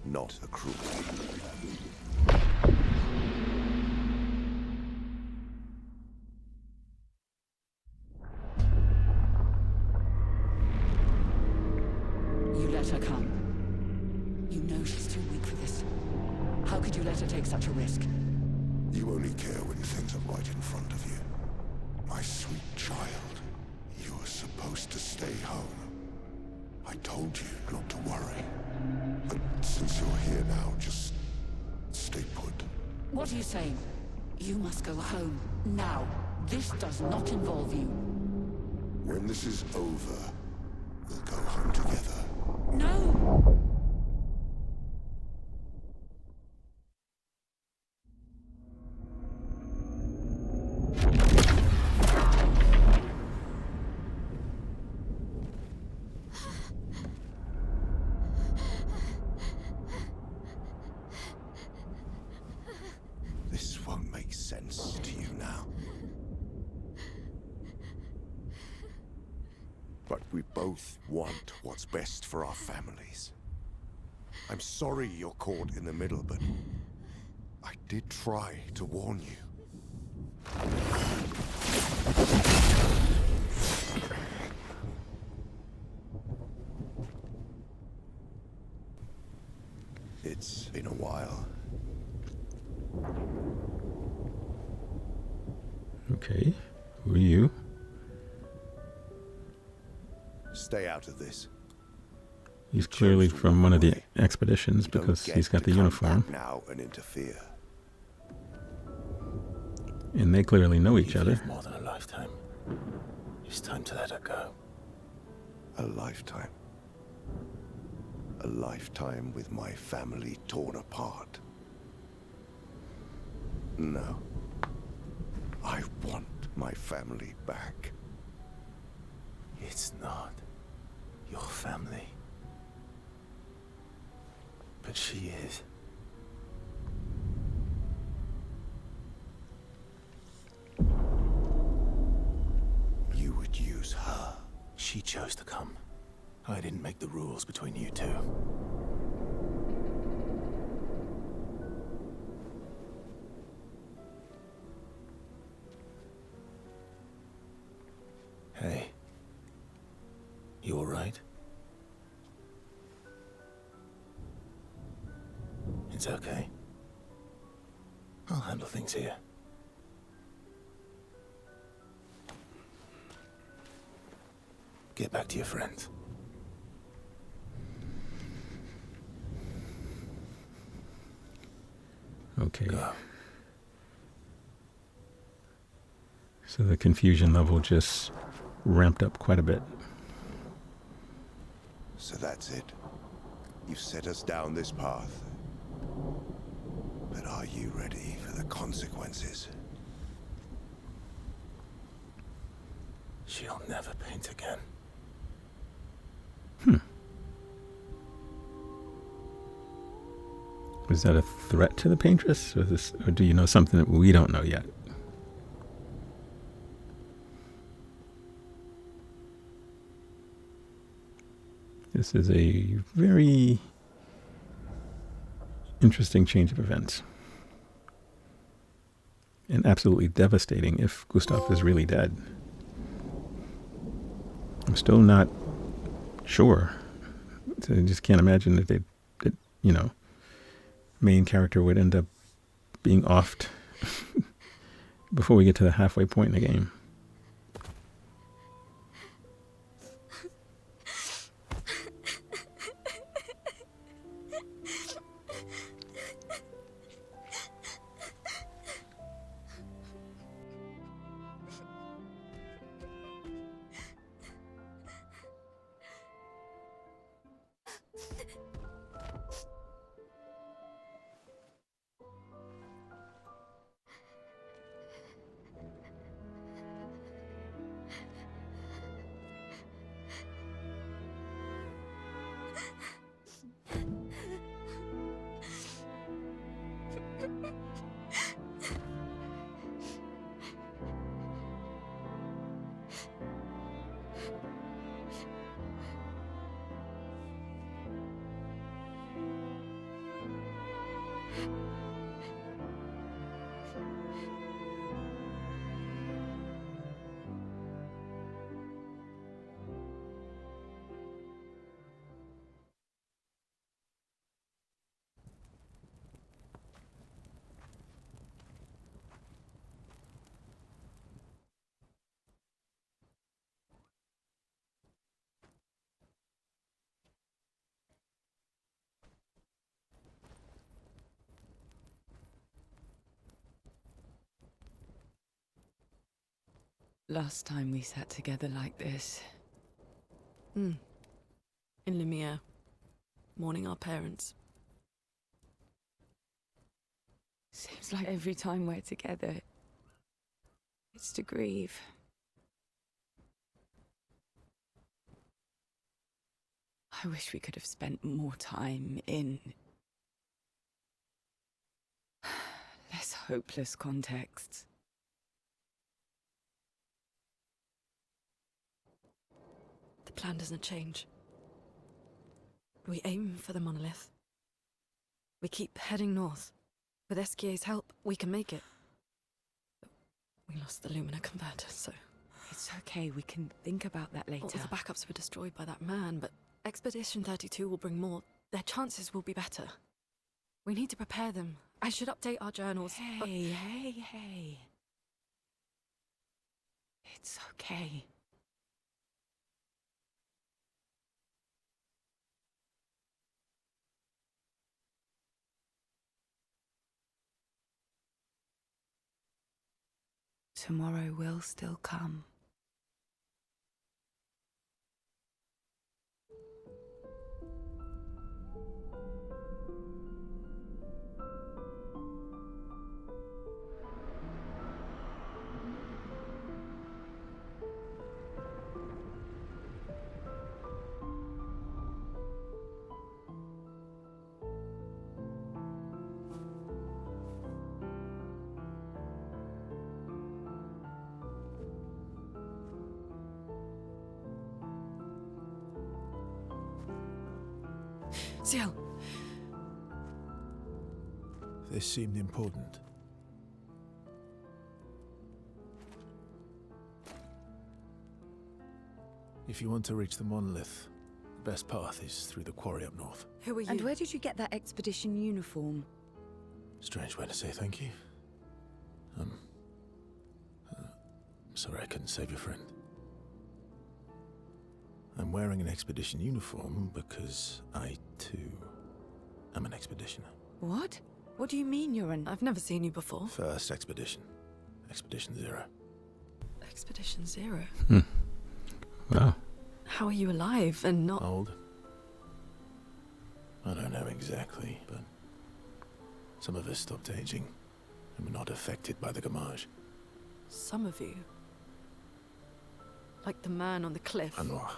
Speaker 10: not a cruelty.
Speaker 11: You let her come. You know she's too weak for this. How could you let her take such a risk?
Speaker 10: You only care when things are right in front of you. My sweet child, you were supposed to stay home. I told you not to worry. But since you're here now, just stay put.
Speaker 11: What are you saying? You must go home, now. This does not involve you.
Speaker 10: When this is over, we'll go home together.
Speaker 11: No!
Speaker 10: This won't make sense to you now. But we both want what's best for our families. I'm sorry you're caught in the middle, but I did try to warn you. It's been a while.
Speaker 1: Okay. Who are you?
Speaker 10: Stay out of this.
Speaker 1: He's clearly from one of the expeditions because he's got the uniform.
Speaker 10: Now and interfere.
Speaker 1: And they clearly know each other.
Speaker 7: More than a lifetime. It's time to let her go.
Speaker 10: A lifetime. A lifetime with my family torn apart. No. I want my family back.
Speaker 7: It's not your family. But she is.
Speaker 10: You would use her.
Speaker 7: She chose to come. I didn't make the rules between you two. Hey. You alright? It's okay. I'll handle things here. Get back to your friends.
Speaker 1: Okay.
Speaker 7: Go.
Speaker 1: So the confusion level just ramped up quite a bit.
Speaker 10: So that's it. You've set us down this path. But are you ready for the consequences?
Speaker 7: She'll never paint again.
Speaker 1: Is that a threat to the Paintress, or do you know something that we don't know yet? This is a very interesting change of events. And absolutely devastating if Gustav is really dead. I'm still not sure. I just can't imagine that main character would end up being offed before we get to the halfway point in the game.
Speaker 6: Last time we sat together like this.
Speaker 2: In Lumiere, mourning our parents.
Speaker 6: Seems like every time we're together, it's to grieve. I wish we could have spent more time in less hopeless contexts.
Speaker 2: The plan doesn't change. We aim for the monolith. We keep heading north. With SKA's help, we can make it. But we lost the Lumina converter, so...
Speaker 6: It's okay, we can think about that later.
Speaker 2: All the backups were destroyed by that man, but Expedition 32 will bring more. Their chances will be better. We need to prepare them. I should update our journals.
Speaker 6: Hey. It's okay. Tomorrow will still come.
Speaker 2: Ciel!
Speaker 7: This seemed important. If you want to reach the monolith, the best path is through the quarry up north.
Speaker 2: Who are you?
Speaker 6: And where did you get that expedition uniform?
Speaker 7: Strange way to say thank you. Sorry I couldn't save your friend. I'm wearing an expedition uniform because I, too, am an expeditioner.
Speaker 6: What? What do you mean you're an...
Speaker 2: I've never seen you before.
Speaker 7: First expedition. Expedition 0.
Speaker 2: Expedition 0?
Speaker 1: Wow.
Speaker 2: How are you alive and not...
Speaker 7: Old? I don't know exactly, but some of us stopped aging and were not affected by the gamage.
Speaker 2: Some of you? Like the man on the cliff?
Speaker 7: Anwar,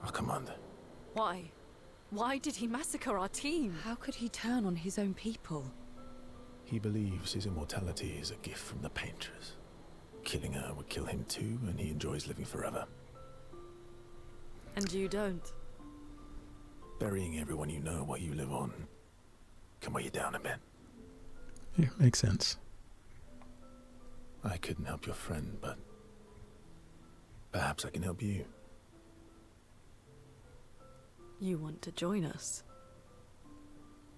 Speaker 7: our commander.
Speaker 2: Why? Why did he massacre our team?
Speaker 6: How could he turn on his own people?
Speaker 7: He believes his immortality is a gift from the Paintress. Killing her would kill him too, and he enjoys living forever.
Speaker 2: And you don't?
Speaker 7: Burying everyone you know while you live on can weigh you down a bit.
Speaker 1: Yeah, makes sense.
Speaker 7: I couldn't help your friend, but perhaps I can help you.
Speaker 2: You want to join us?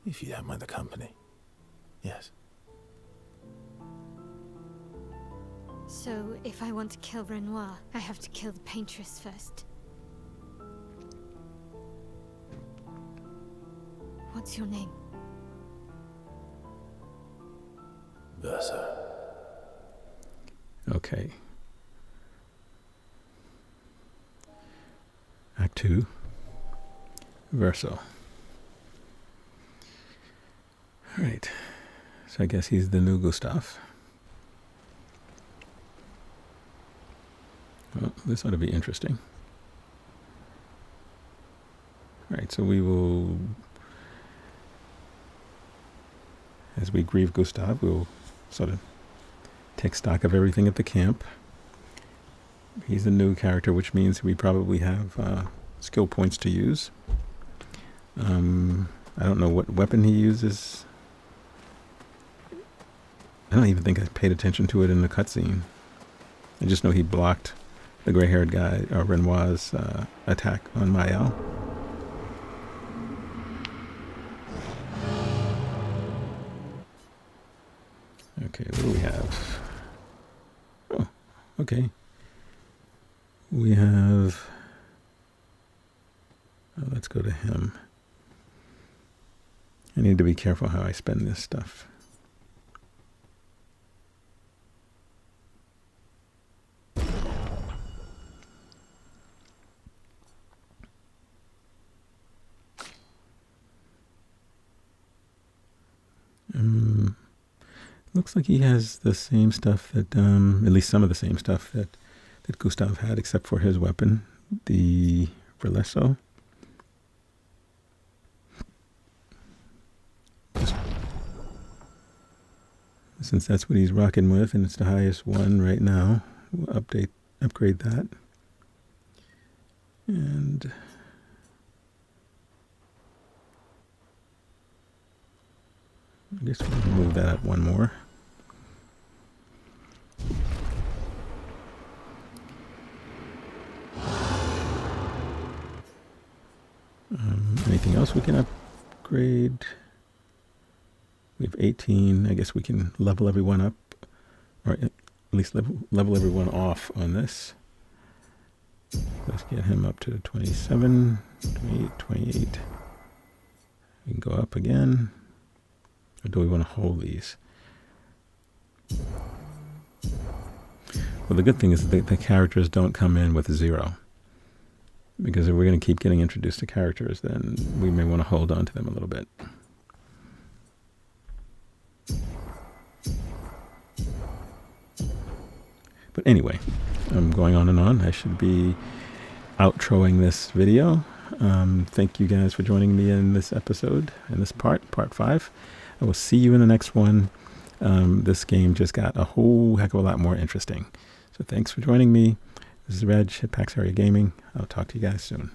Speaker 7: If you don't mind the company, yes.
Speaker 9: So, if I want to kill Renoir, I have to kill the Paintress first. What's your name?
Speaker 7: Versa.
Speaker 1: Okay. Act 2. Verso. Alright. So I guess he's the new Gustav. Well, this ought to be interesting. Alright, so we will... As we grieve Gustav, we'll sort of take stock of everything at the camp. He's a new character, which means we probably have skill points to use. I don't know what weapon he uses. I don't even think I paid attention to it in the cutscene. I just know he blocked the gray-haired guy, Renoir's attack on Mael. Okay, what do we have? Oh, okay. We have... Oh, let's go to him. I need to be careful how I spend this stuff. Looks like he has the same stuff that, at least some of the same stuff that Gustav had, except for his weapon, the Verlesso. Since that's what he's rocking with, and it's the highest one right now, we'll upgrade that. And I guess we'll move that up one more. Anything else we can upgrade? We have 18. I guess we can level everyone up, or at least level everyone off on this. Let's get him up to 27, 28, 28. We can go up again. Or do we want to hold these? Well, the good thing is that the characters don't come in with 0. Because if we're going to keep getting introduced to characters, then we may want to hold on to them a little bit. But anyway, I'm going on and on. I should be outroing this video. Thank you guys for joining me in this episode, in this part 5. I will see you in the next one. This game just got a whole heck of a lot more interesting. So thanks for joining me. This is Reg at PaxAriaGaming. I'll talk to you guys soon.